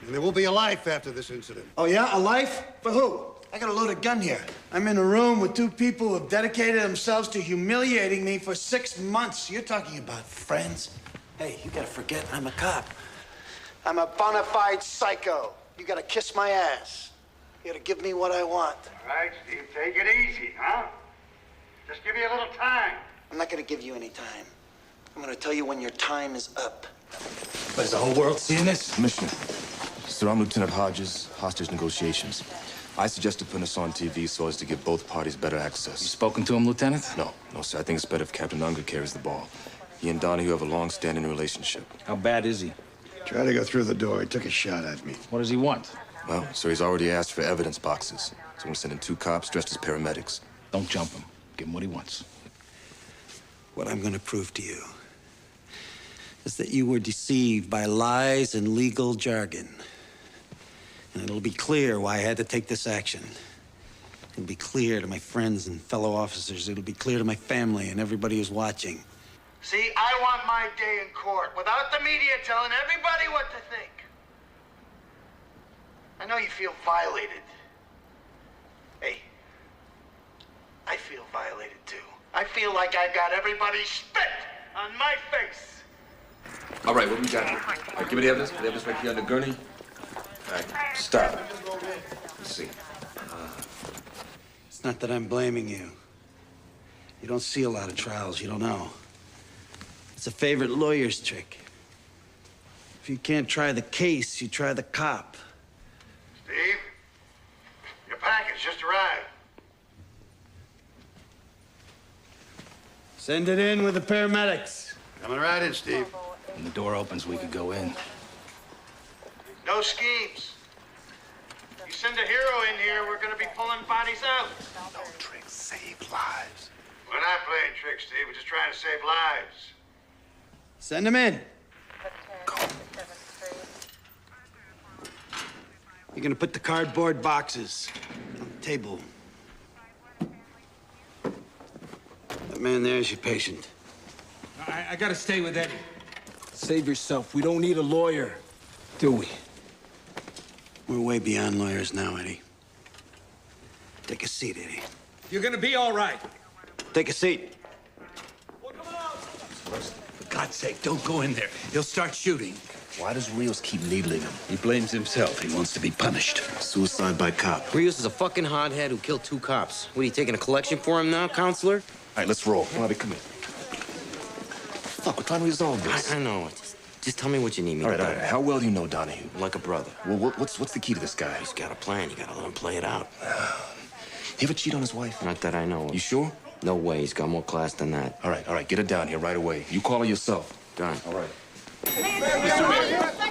And there will be a life after this incident. Oh, yeah? A life? For who? I got a loaded gun here. I'm in a room with two people who have dedicated themselves to humiliating me for 6 months. You're talking about friends? Hey, you gotta forget I'm a cop. I'm a bona fide psycho. You gotta kiss my ass. You gotta give me what I want. All right, Steve, take it easy, huh? Just give me a little time. I'm not gonna give you any time. I'm gonna tell you when your time is up. But is the whole world seeing this? Commissioner, sir, I'm Lieutenant Hodges, hostage negotiations. I suggested putting this on TV so as to give both parties better access. You spoken to him, Lieutenant? No, sir. I think it's better if Captain Unger carries the ball. He and Donahue have a long-standing relationship. How bad is he? Tried to go through the door. He took a shot at me. What does he want? Well, sir, he's already asked for evidence boxes. So I'm gonna send in 2 cops dressed as paramedics. Don't jump him. Give him what he wants. What I'm gonna prove to you is that you were deceived by lies and legal jargon. And it'll be clear why I had to take this action. It'll be clear to my friends and fellow officers. It'll be clear to my family and everybody who's watching. See, I want my day in court without the media telling everybody what to think. I know you feel violated. Hey, I feel violated too. I feel like I got everybody spit on my face. All right, what we got here? All right, give me the evidence. The evidence right here on the gurney. All right, stop. Let's see. It's not that I'm blaming you. You don't see a lot of trials. You don't know. It's a favorite lawyer's trick. If you can't try the case, you try the cop. Steve, your package just arrived. Send it in with the paramedics. Coming right in, Steve. When the door opens, we could go in. No schemes. You send a hero in here, we're gonna be pulling bodies out. No tricks, save lives. We're not playing tricks, Steve. We're just trying to save lives. Send them in. You're gonna put the cardboard boxes on the table. That man there is your patient. I gotta stay with Eddie. Save yourself. We don't need a lawyer. Do we? We're way beyond lawyers now, Eddie. Take a seat, Eddie. You're gonna be all right. Take a seat. For God's sake, don't go in there. He'll start shooting. Why does Rios keep needling him? He blames himself. He wants to be punished. Suicide by cop. Rios is a fucking hothead who killed 2 cops. What, are you taking a collection for him now, counselor? All right, let's roll. Come on, come in. Fuck, we're trying to resolve this. I know. Just tell me what you need me All to do. right. How well do you know Donahue? Like a brother. Well, what's the key to this guy? He's got a plan. You gotta let him play it out. He ever cheat on his wife? Not that I know of. You sure? No way. He's got more class than that. All right. Get her down here right away. You call her yourself. Done. All right.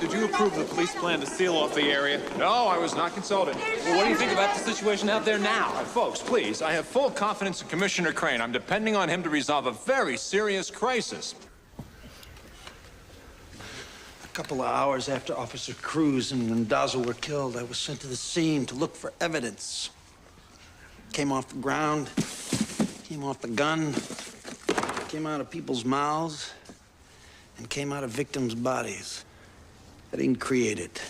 Did you approve the police plan to seal off the area? No, I was not consulted. Well, what do you think about the situation out there now? Folks, please, I have full confidence in Commissioner Crane. I'm depending on him to resolve a very serious crisis. A couple of hours after Officer Cruz and Mendoza were killed, I was sent to the scene to look for evidence. Came off the ground, came off the gun, came out of people's mouths, and came out of victims' bodies. I didn't create it.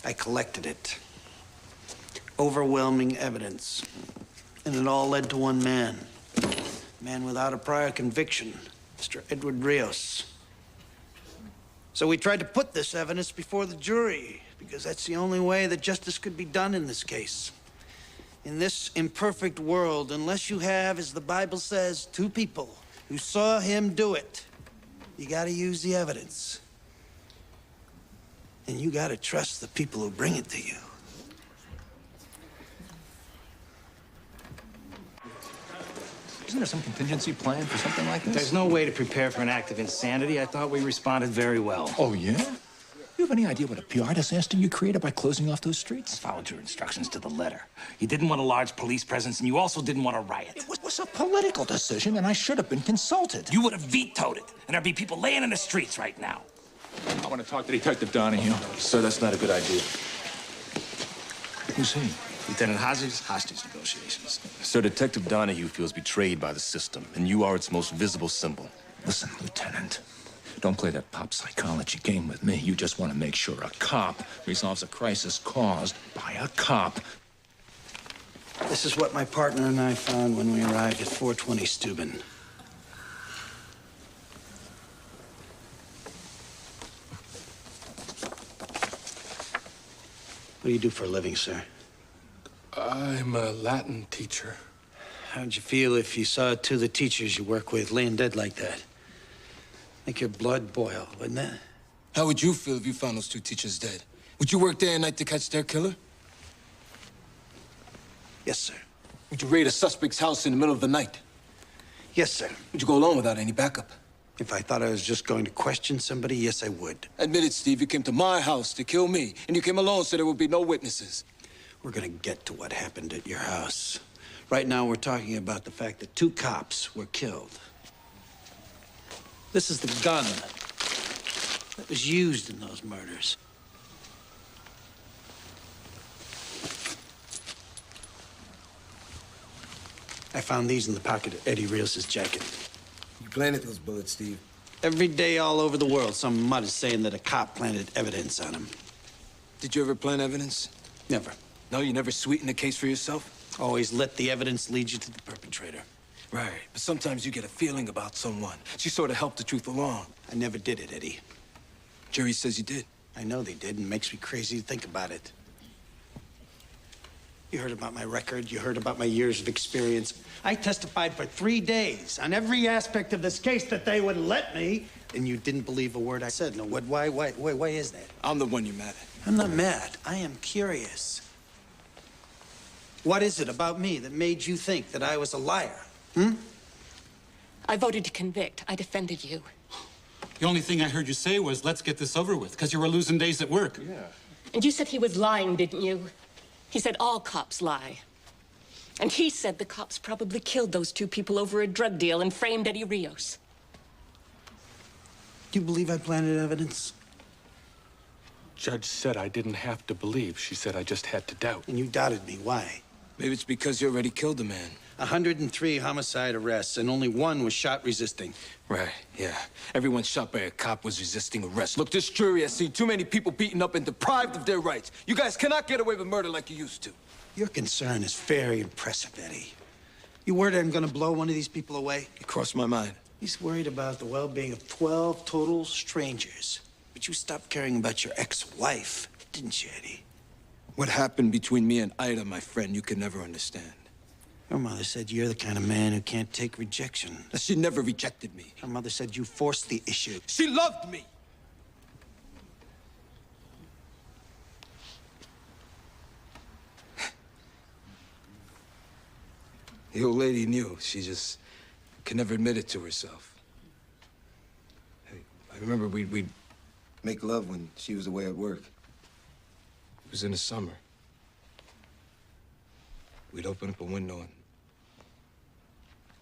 I collected it. overwhelming evidence. And it all led to one man. A man without a prior conviction, Mr. Edward Rios. So we tried to put this evidence before the jury, because that's the only way that justice could be done in this case. In this imperfect world, unless you have, as the Bible says, two people who saw him do it, you gotta use the evidence. And you gotta trust the people who bring it to you. Isn't there some contingency plan for something like this? There's no way to prepare for an act of insanity. I thought we responded very well. Oh, yeah? You have any idea what a PR disaster you created by closing off those streets? I followed your instructions to the letter. You didn't want a large police presence, and you also didn't want a riot. It was a political decision, and I should have been consulted. You would have vetoed it, and there'd be people laying in the streets right now. I want to talk to Detective Donahue. Sir, that's not a good idea. Who's he? Lieutenant Hodges, hostage negotiations. Sir, Detective Donahue feels betrayed by the system, and you are its most visible symbol. Listen, Lieutenant. Don't play that pop psychology game with me. You just want to make sure a cop resolves a crisis caused by a cop. This is what my partner and I found when we arrived at 420 Steuben. What do you do for a living, sir? I'm a Latin teacher. How'd you feel if you saw two of the teachers you work with laying dead like that? Make your blood boil, wouldn't it? How would you feel if you found those two teachers dead? Would you work day and night to catch their killer? Yes, sir. Would you raid a suspect's house in the middle of the night? Yes, sir. Would you go alone without any backup? If I thought I was just going to question somebody, yes, I would. Admit it, Steve. You came to my house to kill me, and you came alone so there would be no witnesses. We're gonna get to what happened at your house. Right now, we're talking about the fact that two cops were killed. This is the gun that was used in those murders. I found these in the pocket of Eddie Rios' jacket. You planted those bullets, Steve. Every day all over the world, some mud is saying that a cop planted evidence on him. Did you ever plant evidence? Never. No, you never sweetened the case for yourself? Always let the evidence lead you to the perpetrator. Right, but sometimes you get a feeling about someone. She sort of helped the truth along. I never did it, Eddie. Jury says you did. I know they did, and it makes me crazy to think about it. You heard about my record. You heard about my years of experience. I testified for 3 days on every aspect of this case that they would let me, and you didn't believe a word I said. No, what? Why is that? I'm the one you're mad at. I'm not mad. I am curious. What is it about me that made you think that I was a liar? I voted to convict. I defended you. The only thing I heard you say was, let's get this over with, because you were losing days at work. Yeah. And you said he was lying, didn't you? He said all cops lie. And he said the cops probably killed those two people over a drug deal and framed Eddie Rios. Do you believe I planted evidence? Judge said I didn't have to believe. She said I just had to doubt. And you doubted me. Why? Maybe it's because you already killed a man. 103 homicide arrests, and only one was shot resisting. Right, yeah. Everyone shot by a cop was resisting arrest. Look, this jury has seen too many people beaten up and deprived of their rights. You guys cannot get away with murder like you used to. Your concern is very impressive, Eddie. You worried I'm gonna blow one of these people away? It crossed my mind. He's worried about the well-being of 12 total strangers. But you stopped caring about your ex-wife, didn't you, Eddie? What happened between me and Ida, my friend, you can never understand. Your mother said you're the kind of man who can't take rejection. She never rejected me. Her mother said you forced the issue. She loved me! The old lady knew. She just could never admit it to herself. I remember we'd make love when she was away at work. It was in the summer. We'd open up a window and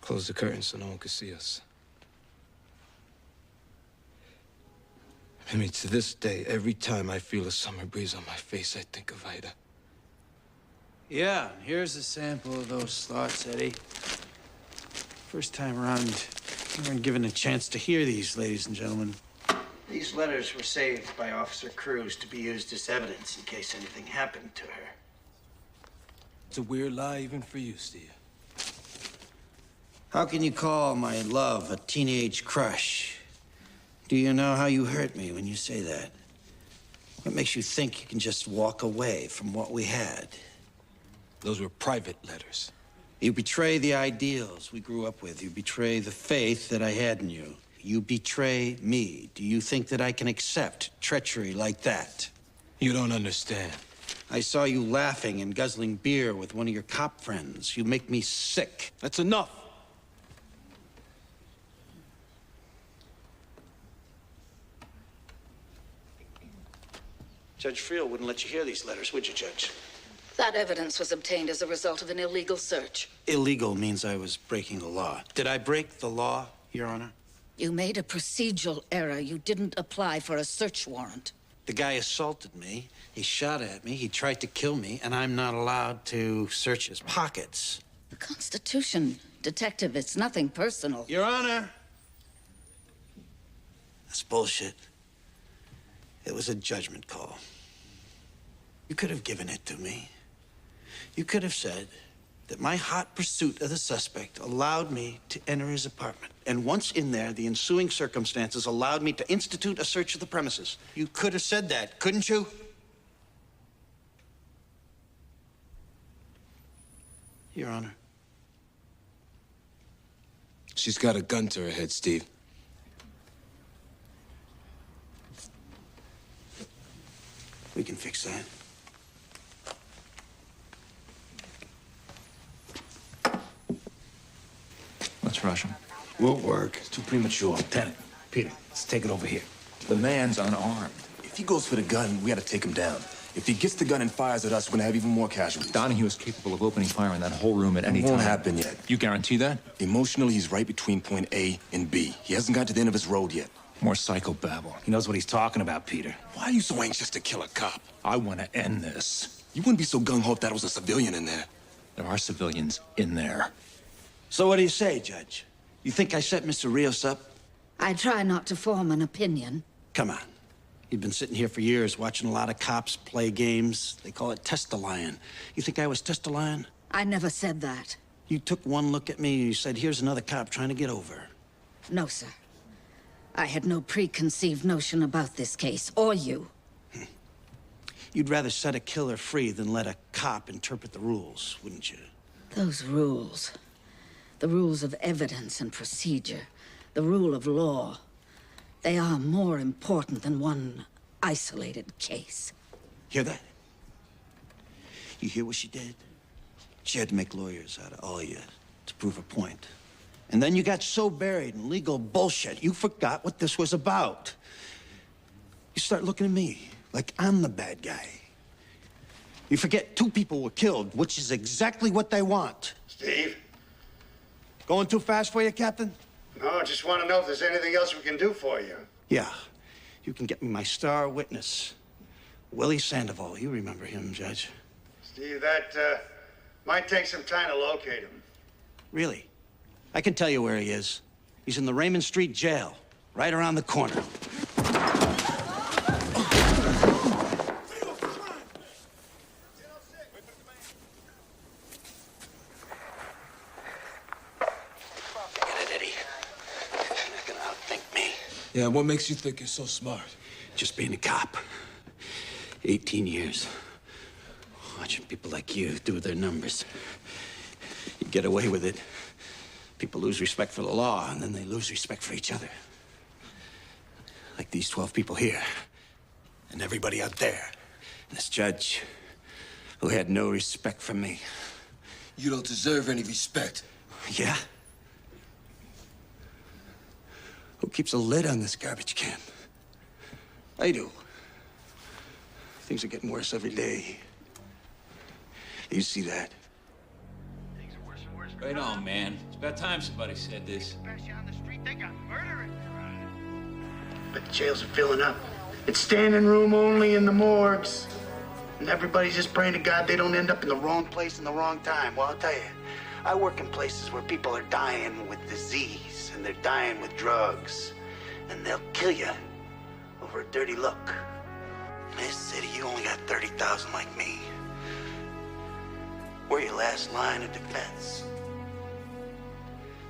close the curtains so no one could see us. I mean, to this day, every time I feel a summer breeze on my face, I think of Ida. Yeah, here's a sample of those thoughts, Eddie. First time around, you weren't given a chance to hear these, ladies and gentlemen. These letters were saved by Officer Cruz to be used as evidence in case anything happened to her. It's a weird lie even for you, Steve. How can you call my love a teenage crush? Do you know how you hurt me when you say that? What makes you think you can just walk away from what we had? Those were private letters. You betray the ideals we grew up with. You betray the faith that I had in you. You betray me. Do you think that I can accept treachery like that? You don't understand. I saw you laughing and guzzling beer with one of your cop friends. You make me sick. That's enough. Judge Friel wouldn't let you hear these letters, would you, Judge? That evidence was obtained as a result of an illegal search. Illegal means I was breaking the law. Did I break the law, Your Honor? You made a procedural error. You didn't apply for a search warrant. The guy assaulted me. He shot at me. He tried to kill me, and I'm not allowed to search his pockets. The Constitution, Detective, it's nothing personal. Your Honor! That's bullshit. It was a judgment call. You could have given it to me. You could have said that my hot pursuit of the suspect allowed me to enter his apartment. And once in there, the ensuing circumstances allowed me to institute a search of the premises. You could have said that, couldn't you? Your Honor. She's got a gun to her head, Steve. We can fix that. Let's rush him. Won't work. It's too premature. Lieutenant, Peter, let's take it over here. The man's unarmed. If he goes for the gun, we gotta take him down. If he gets the gun and fires at us, we're gonna have even more casualties. Donahue is capable of opening fire in that whole room at any time. It won't happen yet. You guarantee that? Emotionally, he's right between point A and B. He hasn't got to the end of his road yet. More psychobabble. He knows what he's talking about, Peter. Why are you so anxious to kill a cop? I want to end this. You wouldn't be so gung-ho if that was a civilian in there. There are civilians in there. So what do you say, Judge? You think I set Mr. Rios up? I try not to form an opinion. Come on. You've been sitting here for years watching a lot of cops play games. They call it test-a-lion. You think I was test-a-lion? I never said that. You took one look at me and you said, here's another cop trying to get over. No, sir. I had no preconceived notion about this case, or you. You'd rather set a killer free than let a cop interpret the rules, wouldn't you? Those rules. The rules of evidence and procedure. The rule of law. They are more important than one isolated case. Hear that? You hear what she did? She had to make lawyers out of all you to prove her point. And then you got so buried in legal bullshit, you forgot what this was about. You start looking at me like I'm the bad guy. You forget 2 people were killed, which is exactly what they want. Steve? Going too fast for you, Captain? No, I just want to know if there's anything else we can do for you. Yeah. You can get me my star witness, Willie Sandoval. You remember him, Judge. Steve, that might take some time to locate him. Really? I can tell you where he is. He's in the Raymond Street jail, right around the corner. Yeah, what makes you think you're so smart? Just being a cop. 18 years. Watching people like you do their numbers. You get away with it. People lose respect for the law, and then they lose respect for each other. Like these 12 people here. And everybody out there. And this judge, who had no respect for me. You don't deserve any respect. Yeah? Who keeps a lid on this garbage can? I do. Things are getting worse every day. You see that? Right on, man. It's about time somebody said this. But the jails are filling up. It's standing room only in the morgues. And everybody's just praying to God they don't end up in the wrong place in the wrong time. Well, I'll tell you, I work in places where people are dying with disease and they're dying with drugs. And they'll kill you over a dirty look. In this city, you only got 30,000 like me. We're your last line of defense.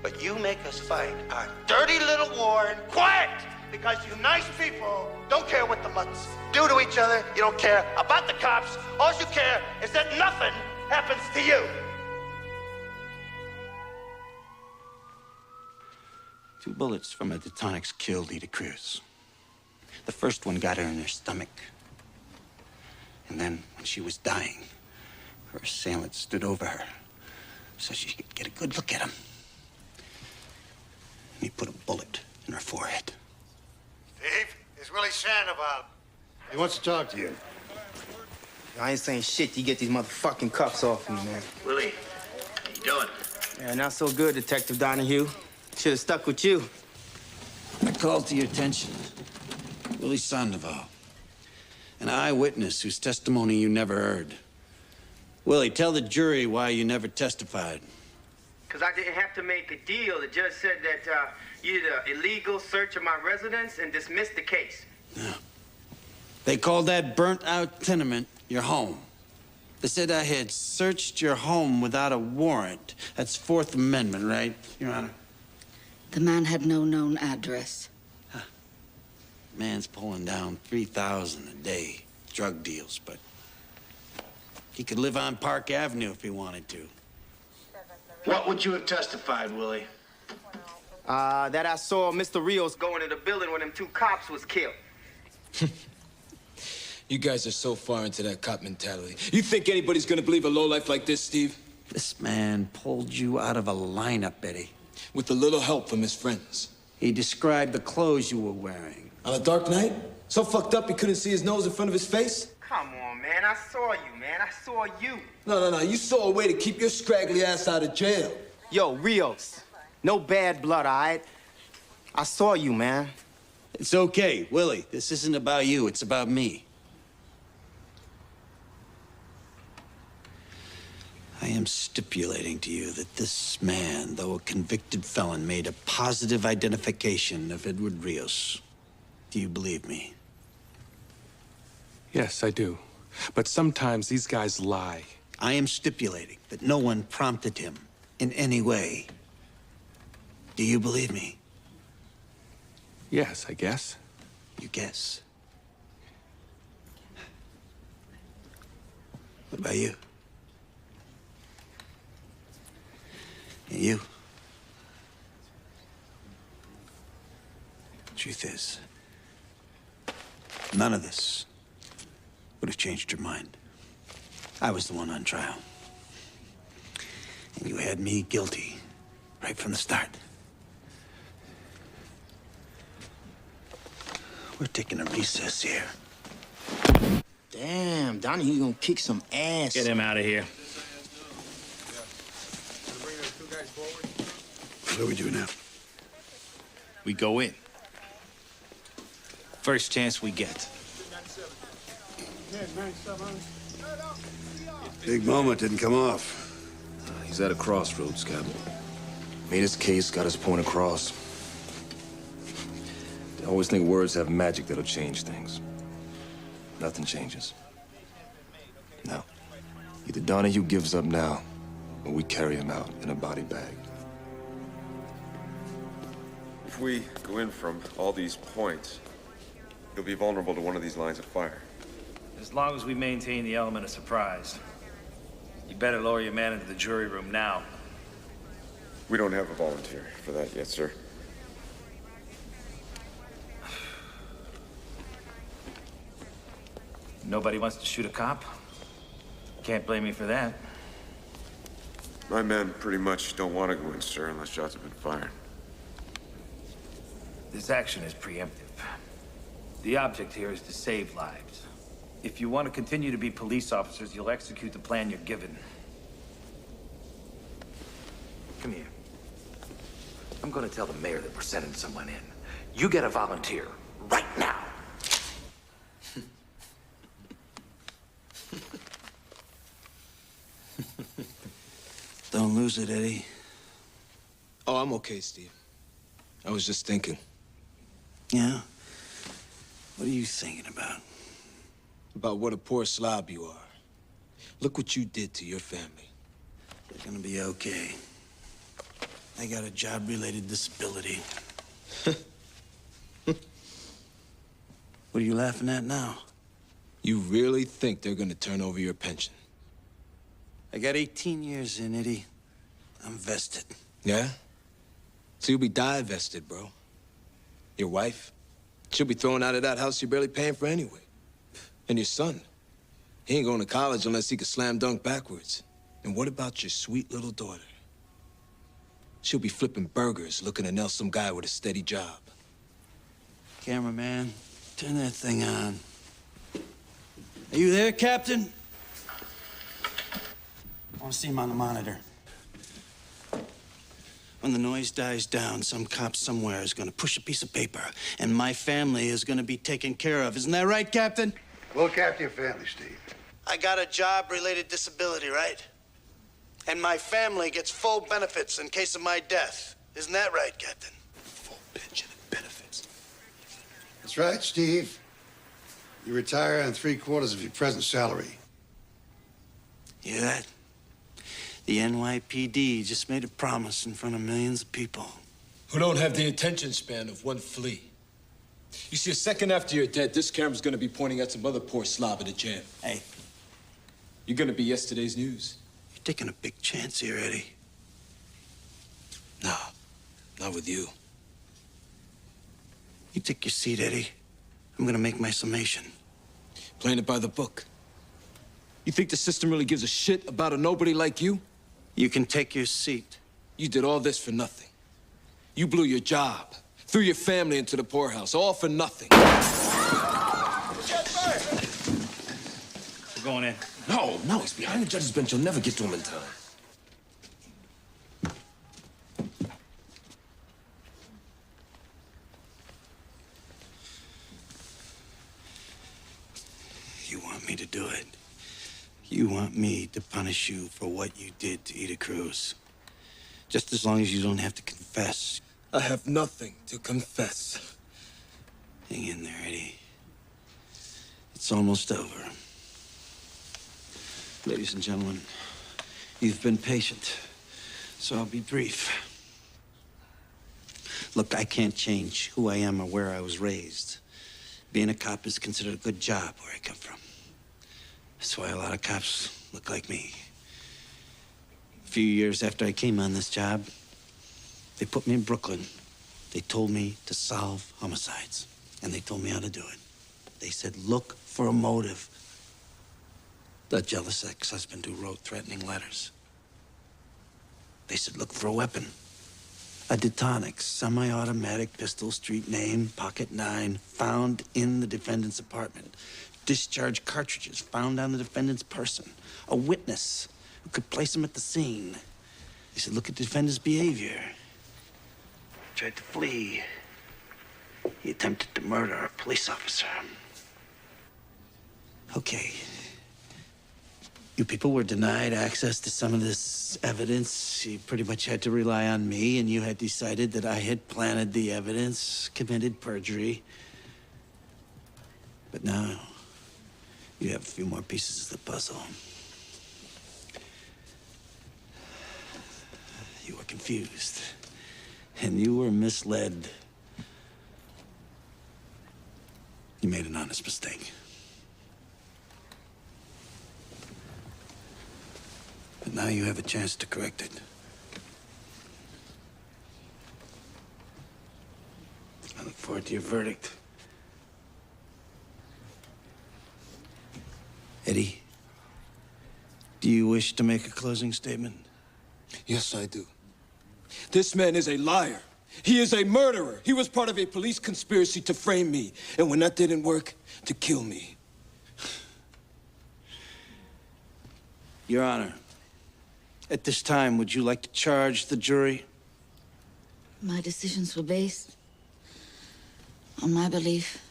But you make us fight our dirty little war in quiet because you nice people don't care what the mutts do to each other. You don't care about the cops. All you care is that nothing happens to you. 2 bullets from a Detonics killed Ida Cruz. The first one got her in her stomach. And then, when she was dying, her assailant stood over her so she could get a good look at him. And he put a bullet in her forehead. Steve, it's Willie Sandoval. He wants to talk to you. I ain't saying shit till you get these motherfucking cuffs off me, man. Willie, how you doing? Yeah, not so good, Detective Donahue. Should have stuck with you. I called to your attention Willie Sandoval, an eyewitness whose testimony you never heard. Willie, tell the jury why you never testified. Because I didn't have to make a deal. The judge said that you did an illegal search of my residence and dismissed the case. They called that burnt-out tenement your home. They said I had searched your home without a warrant. That's Fourth Amendment, right, Your Honor? The man had no known address. Man's pulling down 3,000 a day, drug deals, but he could live on Park Avenue if he wanted to. What would you have testified, Willie? That I saw Mr. Rios go into the building when them 2 cops was killed. You guys are so far into that cop mentality. You think anybody's gonna believe a lowlife like this, Steve? This man pulled you out of a lineup, Eddie. With a little help from his friends. He described the clothes you were wearing. On a dark night? So fucked up he couldn't see his nose in front of his face? Come on, man. I saw you, man. I saw you. No. You saw a way to keep your scraggly ass out of jail. Yo, Rios. No bad blood, all right? I saw you, man. It's okay, Willie. This isn't about you. It's about me. I am stipulating to you that this man, though a convicted felon, made a positive identification of Edward Rios. Do you believe me? Yes, I do. But sometimes these guys lie. I am stipulating that no one prompted him in any way. Do you believe me? Yes, I guess. You guess. What about you? And you? Truth is, none of this would have changed your mind. I was the one on trial. And you had me guilty right from the start. We're taking a recess here. Damn, Donahue gonna kick some ass. Get him out of here. What do we do now? We go in. First chance we get. Big moment didn't come off. He's at a crossroads, Captain. Made his case, got his point across. They always think words have magic that'll change things. Nothing changes. No. Either Donahue gives up now, or we carry him out in a body bag. If we go in from all these points, you'll be vulnerable to one of these lines of fire. As long as we maintain the element of surprise. You better lower your man into the jury room now. We don't have a volunteer for that yet, sir. Nobody wants to shoot a cop? Can't blame me for that. My men pretty much don't want to go in, sir, unless shots have been fired. This action is preemptive. The object here is to save lives. If you want to continue to be police officers, you'll execute the plan you're given. Come here. I'm gonna tell the mayor that we're sending someone in. You get a volunteer right now. Don't lose it, Eddie. Oh, I'm okay, Steve. I was just thinking. Yeah? What are you thinking about? About what a poor slob you are. Look what you did to your family. They're gonna be okay. I got a job-related disability. What are you laughing at now? You really think they're gonna turn over your pension? I got 18 years in, Eddie. I'm vested. Yeah? So you'll be divested, bro. Your wife? She'll be thrown out of that house you're barely paying for anyway. And your son? He ain't going to college unless he can slam dunk backwards. And what about your sweet little daughter? She'll be flipping burgers looking to nail some guy with a steady job. Cameraman, turn that thing on. Are you there, Captain? I want to see him on the monitor. When the noise dies down, some cop somewhere is going to push a piece of paper, and my family is going to be taken care of. Isn't that right, Captain? We'll look after your family, Steve. I got a job-related disability, right? And my family gets full benefits in case of my death. Isn't that right, Captain? Full pension and benefits. That's right, Steve. You retire on 3/4 of your present salary. Hear that? The NYPD just made a promise in front of millions of people. Who don't have the attention span of one flea. You see, a second after you're dead, this camera's gonna be pointing at some other poor slob in a jam. Hey. You're gonna be yesterday's news. You're taking a big chance here, Eddie. No, not with you. You take your seat, Eddie. I'm gonna make my summation. Playing it by the book. You think the system really gives a shit about a nobody like you? You can take your seat. You did all this for nothing. You blew your job, threw your family into the poorhouse, all for nothing. We're going in. No, he's behind the judge's bench. You'll never get to him in time. You want me to do it? You want me to punish you for what you did to Ida Cruz? Just as long as you don't have to confess. I have nothing to confess. Hang in there, Eddie. It's almost over. Ladies and gentlemen, you've been patient, so I'll be brief. Look, I can't change who I am or where I was raised. Being a cop is considered a good job where I come from. That's why a lot of cops look like me. A few years after I came on this job, they put me in Brooklyn. They told me to solve homicides, and they told me how to do it. They said, look for a motive. The jealous ex-husband who wrote threatening letters. They said, look for a weapon. A Detonics, semi-automatic pistol, street name, pocket 9, found in the defendant's apartment. Discharge cartridges found on the defendant's person. A witness who could place him at the scene. They said, look at the defendant's behavior. He tried to flee. He attempted to murder a police officer. Okay. You people were denied access to some of this evidence. You pretty much had to rely on me, and you had decided that I had planted the evidence, committed perjury. But now, you have a few more pieces of the puzzle. You were confused, and you were misled. You made an honest mistake. But now you have a chance to correct it. I look forward to your verdict. Eddie, do you wish to make a closing statement? Yes, I do. This man is a liar. He is a murderer. He was part of a police conspiracy to frame me. And when that didn't work, to kill me. Your Honor, at this time, would you like to charge the jury? My decisions were based on my belief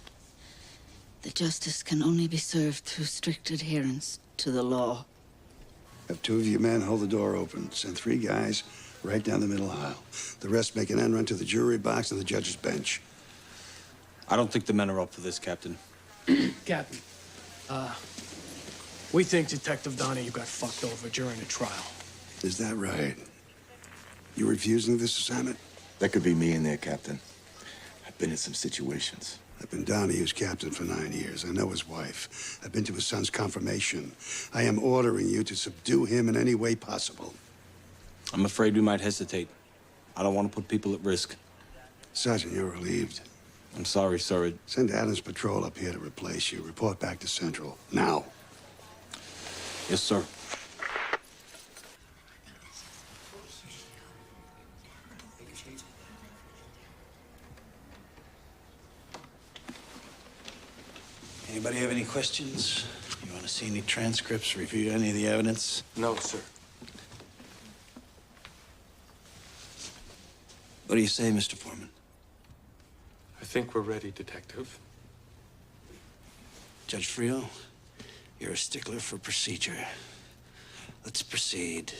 that justice can only be served through strict adherence to the law. Have 2 of you men hold the door open. Send 3 guys right down the middle aisle. The rest make an end run to the jury box and the judge's bench. I don't think the men are up for this, Captain. Captain, we think Detective Donahue got fucked over during the trial. Is that right? You refusing this assignment? That could be me in there, Captain. I've been in some situations. I've been Donahue's captain for 9 years. I know his wife. I've been to his son's confirmation. I am ordering you to subdue him in any way possible. I'm afraid we might hesitate. I don't want to put people at risk. Sergeant, you're relieved. I'm sorry, sir. Send Adams Patrol up here to replace you. Report back to Central. Now. Yes, sir. Anybody have any questions? You want to see any transcripts, review any of the evidence? No, sir. What do you say, Mr. Foreman? I think we're ready, Detective. Judge Frio, you're a stickler for procedure. Let's proceed.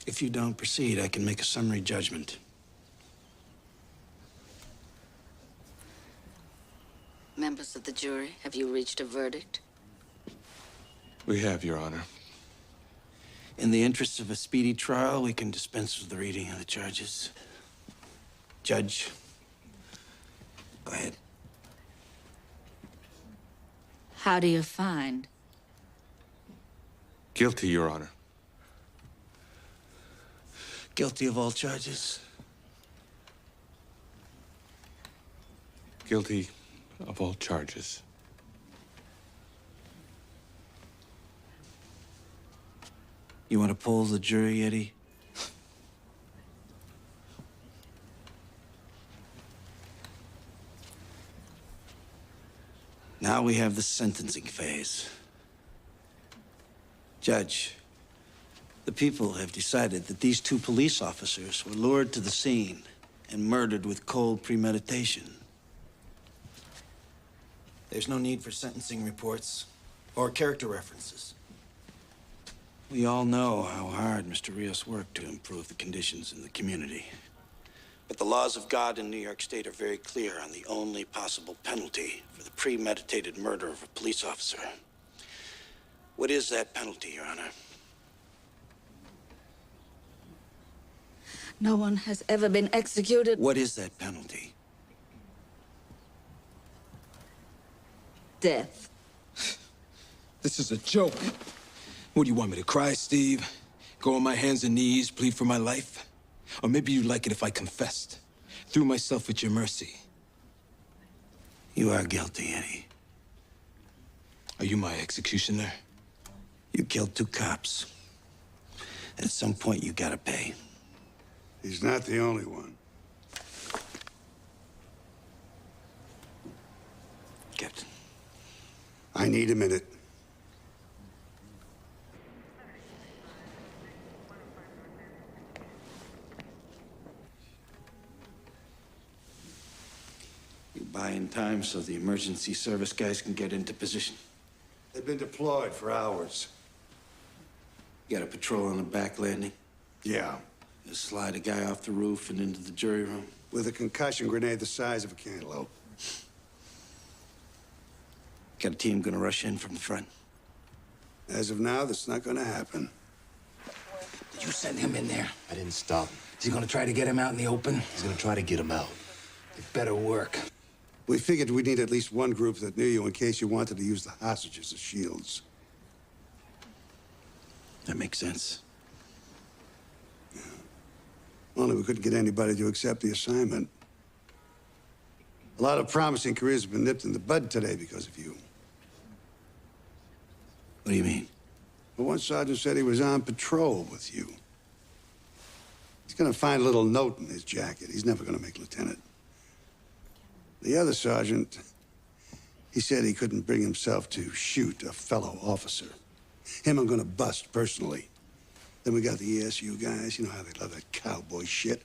If you don't proceed, I can make a summary judgment. Members of the jury, have you reached a verdict? We have, Your Honor. In the interests of a speedy trial, we can dispense with the reading of the charges. Judge, go ahead. How do you find? Guilty, Your Honor. Guilty of all charges? Guilty of all charges. You want to poll the jury, Eddie? Now we have the sentencing phase. Judge, the people have decided that these two police officers were lured to the scene and murdered with cold premeditation. There's no need for sentencing reports or character references. We all know how hard Mr. Rios worked to improve the conditions in the community. But the laws of God in New York State are very clear on the only possible penalty for the premeditated murder of a police officer. What is that penalty, Your Honor? No one has ever been executed. What is that penalty? Death. This is a joke. What, do you want me to cry, Steve? Go on my hands and knees, plead for my life? Or maybe you'd like it if I confessed, threw myself at your mercy. You are guilty, Eddie. Are you my executioner? You killed 2 cops. At some point, you gotta pay. He's not the only one. Captain. I need a minute. You buy in time so the emergency service guys can get into position. They've been deployed for hours. You got a patrol on the back landing? Yeah. Just slide a guy off the roof and into the jury room? With a concussion grenade the size of a cantaloupe. Got a team gonna rush in from the front? As of now, that's not gonna happen. Did you send him in there? I didn't stop him. Is he gonna try to get him out in the open? He's gonna try to get him out. It better work. We figured we'd need at least one group that knew you in case you wanted to use the hostages as shields. That makes sense. Yeah. Only we couldn't get anybody to accept the assignment. A lot of promising careers have been nipped in the bud today because of you. What do you mean? Well, one sergeant said he was on patrol with you. He's gonna find a little note in his jacket. He's never gonna make lieutenant. The other sergeant, he said he couldn't bring himself to shoot a fellow officer. Him I'm gonna bust personally. Then we got the ESU guys. You know how they love that cowboy shit.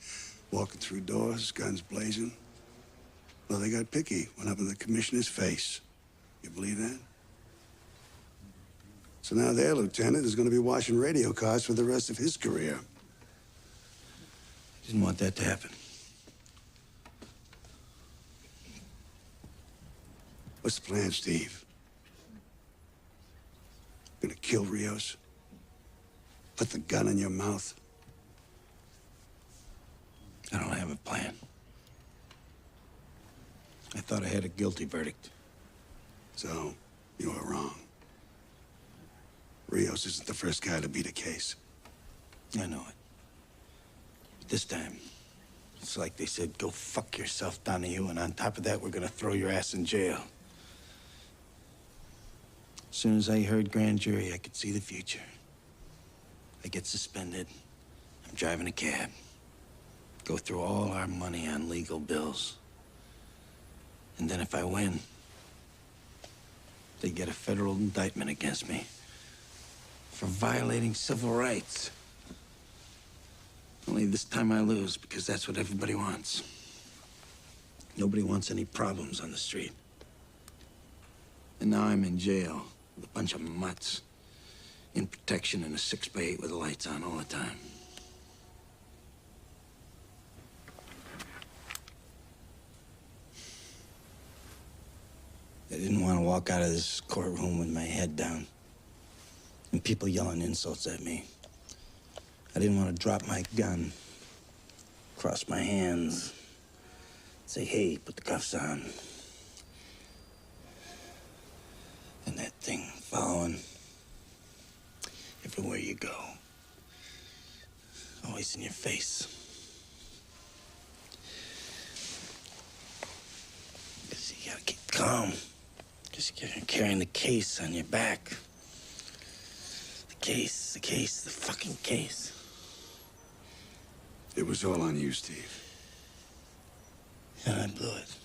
Walking through doors, guns blazing. Well, they got picky. Went up in the commissioner's face. You believe that? So now their lieutenant is gonna be washing radio cars for the rest of his career. Didn't want that to happen. What's the plan, Steve? Gonna kill Rios? Put the gun in your mouth? I don't have a plan. I thought I had a guilty verdict. So, you were wrong. Rios isn't the first guy to beat a case. I know it. But this time, it's like they said, go fuck yourself, Donahue, and on top of that, we're gonna throw your ass in jail. As soon as I heard grand jury, I could see the future. I get suspended. I'm driving a cab. Go through all our money on legal bills. And then if I win, they get a federal indictment against me for violating civil rights. Only this time I lose, because that's what everybody wants. Nobody wants any problems on the street. And now I'm in jail with a bunch of mutts in protection in a 6x8 with the lights on all the time. I didn't want to walk out of this courtroom with my head down and people yelling insults at me. I didn't want to drop my gun, cross my hands, say, hey, put the cuffs on. And that thing following everywhere you go, always in your face. Because you gotta keep calm. Because you're carrying the case on your back. The fucking case. It was all on you, Steve. And I blew it.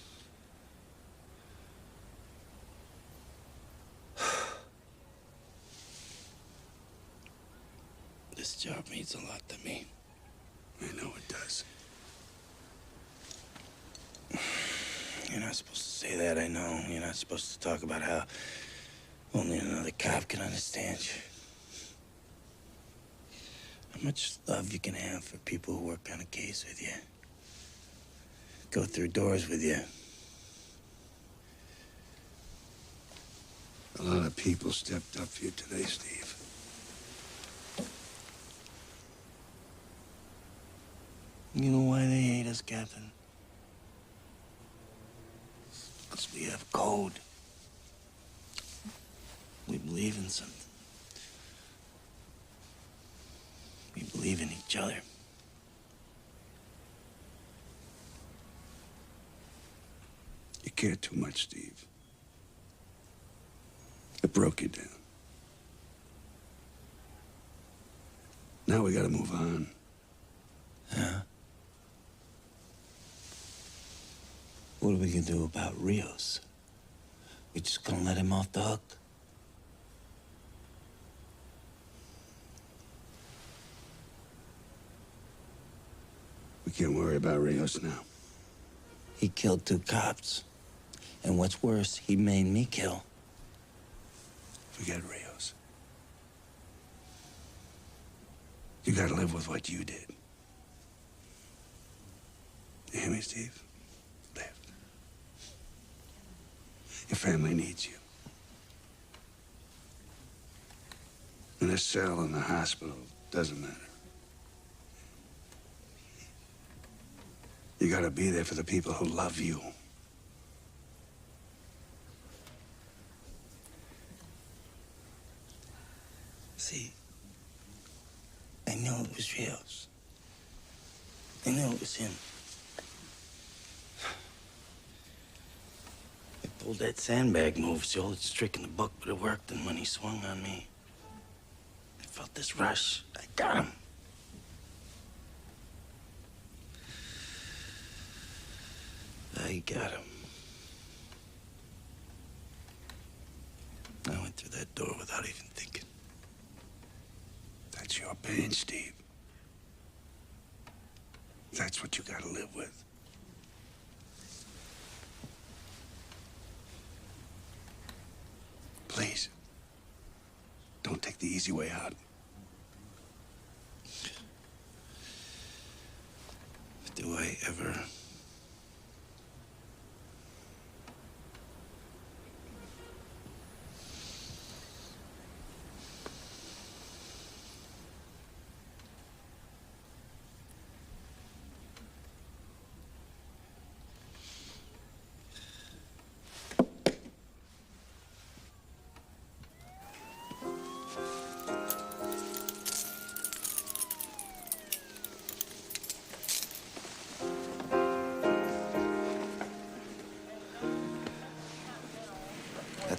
This job means a lot to me. I know it does. You're not supposed to say that, I know. You're not supposed to talk about how only another cop can understand you. How much love you can have for people who work on a case with you. Go through doors with you. A lot of people stepped up for you today, Steve. You know why they hate us, Captain? Because we have code. We believe in something. We believe in each other. You care too much, Steve. It broke you down. Now we gotta move on. Huh? What are we gonna do about Rios? We just gonna let him off the hook? We can't worry about Rios now. He killed 2 cops. And what's worse, he made me kill. Forget Rios. You gotta live with what you did. You hear me, Steve? Live. Your family needs you. In a cell in the hospital, doesn't matter. You gotta be there for the people who love you. See, I knew it was Rios. I knew it was him. I pulled that sandbag move, it's the oldest trick in the book, but it worked, and when he swung on me, I felt this rush. I got him. I got him. I went through that door without even thinking. That's your pain, Steve. That's what you gotta live with. Please, don't take the easy way out. Do I ever?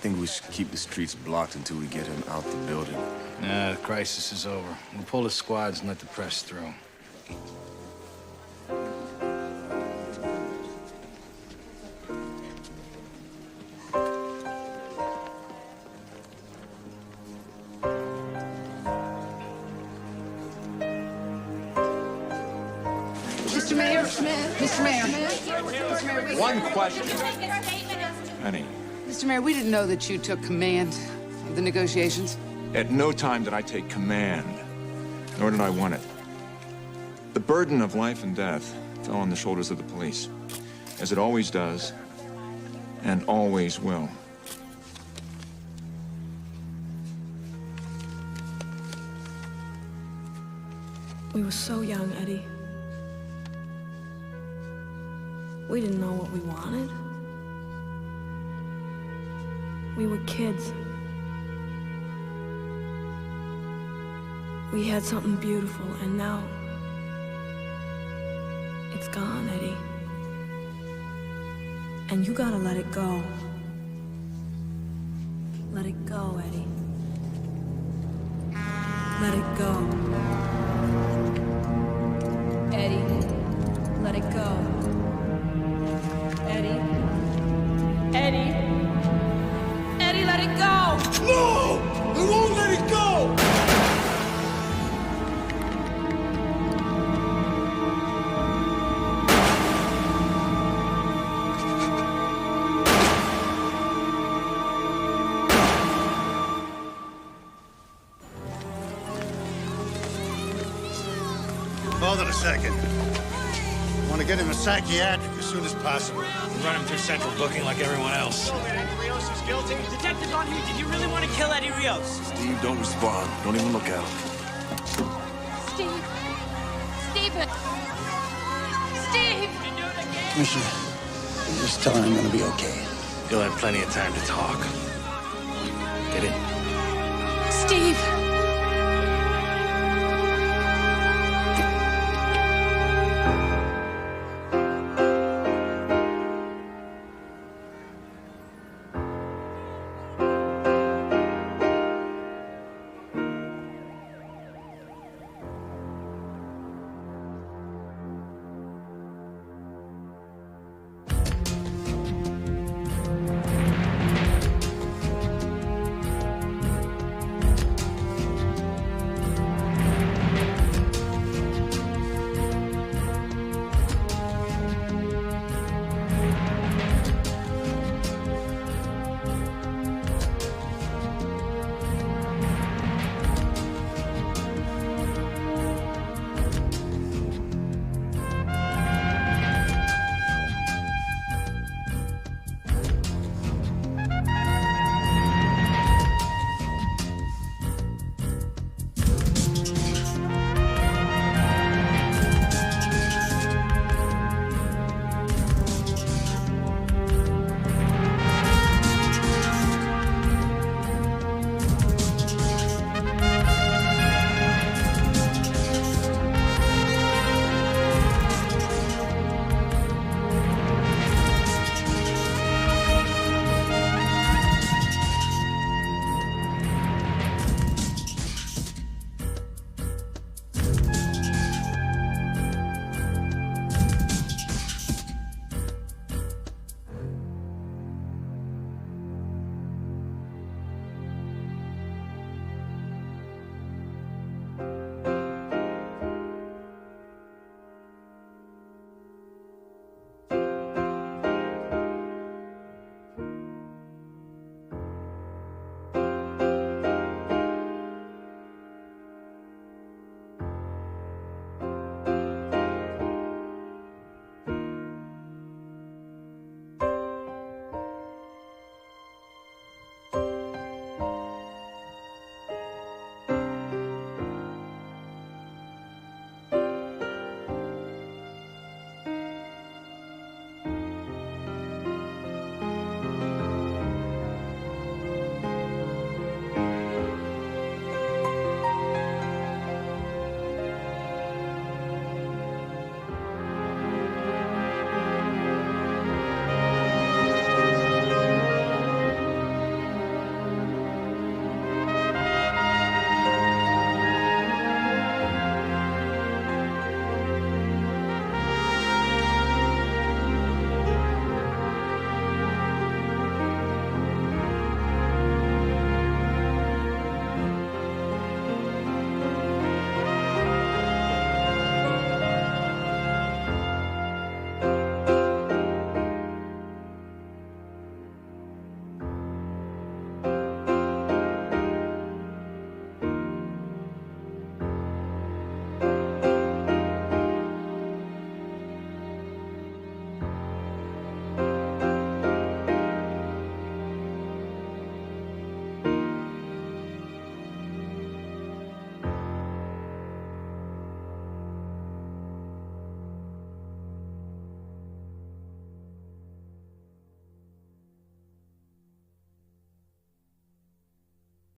think we should keep the streets blocked until we get him out the building. Nah, the crisis is over. We'll pull the squads and let the press through. Mr. Mayor, Mr. Mayor. One question. Honey, Mr. Mayor, we didn't know that you took command of the negotiations. at no time did I take command, nor did I want it. The burden of life and death fell on the shoulders of the police, as it always does, and always will. We were so young, Eddie. We didn't know what we wanted. We were kids. We had something beautiful, and now it's gone, Eddie. And you gotta let it go. Let it go, Eddie. Let it go. Eddie, let it go. Eddie. Eddie. Eddie, let it go! No! I won't let it go! Hold it a second. I want to get him a psychiatric as soon as possible. Run him through central booking like everyone else. Eddie Rios is guilty. Detective on here, did you really want to kill Eddie Rios? Steve, don't respond. Don't even look at him. Steve. Stephen. Steve. Commissioner, just tell her I'm gonna be okay. You'll have plenty of time to talk. Get in. Steve.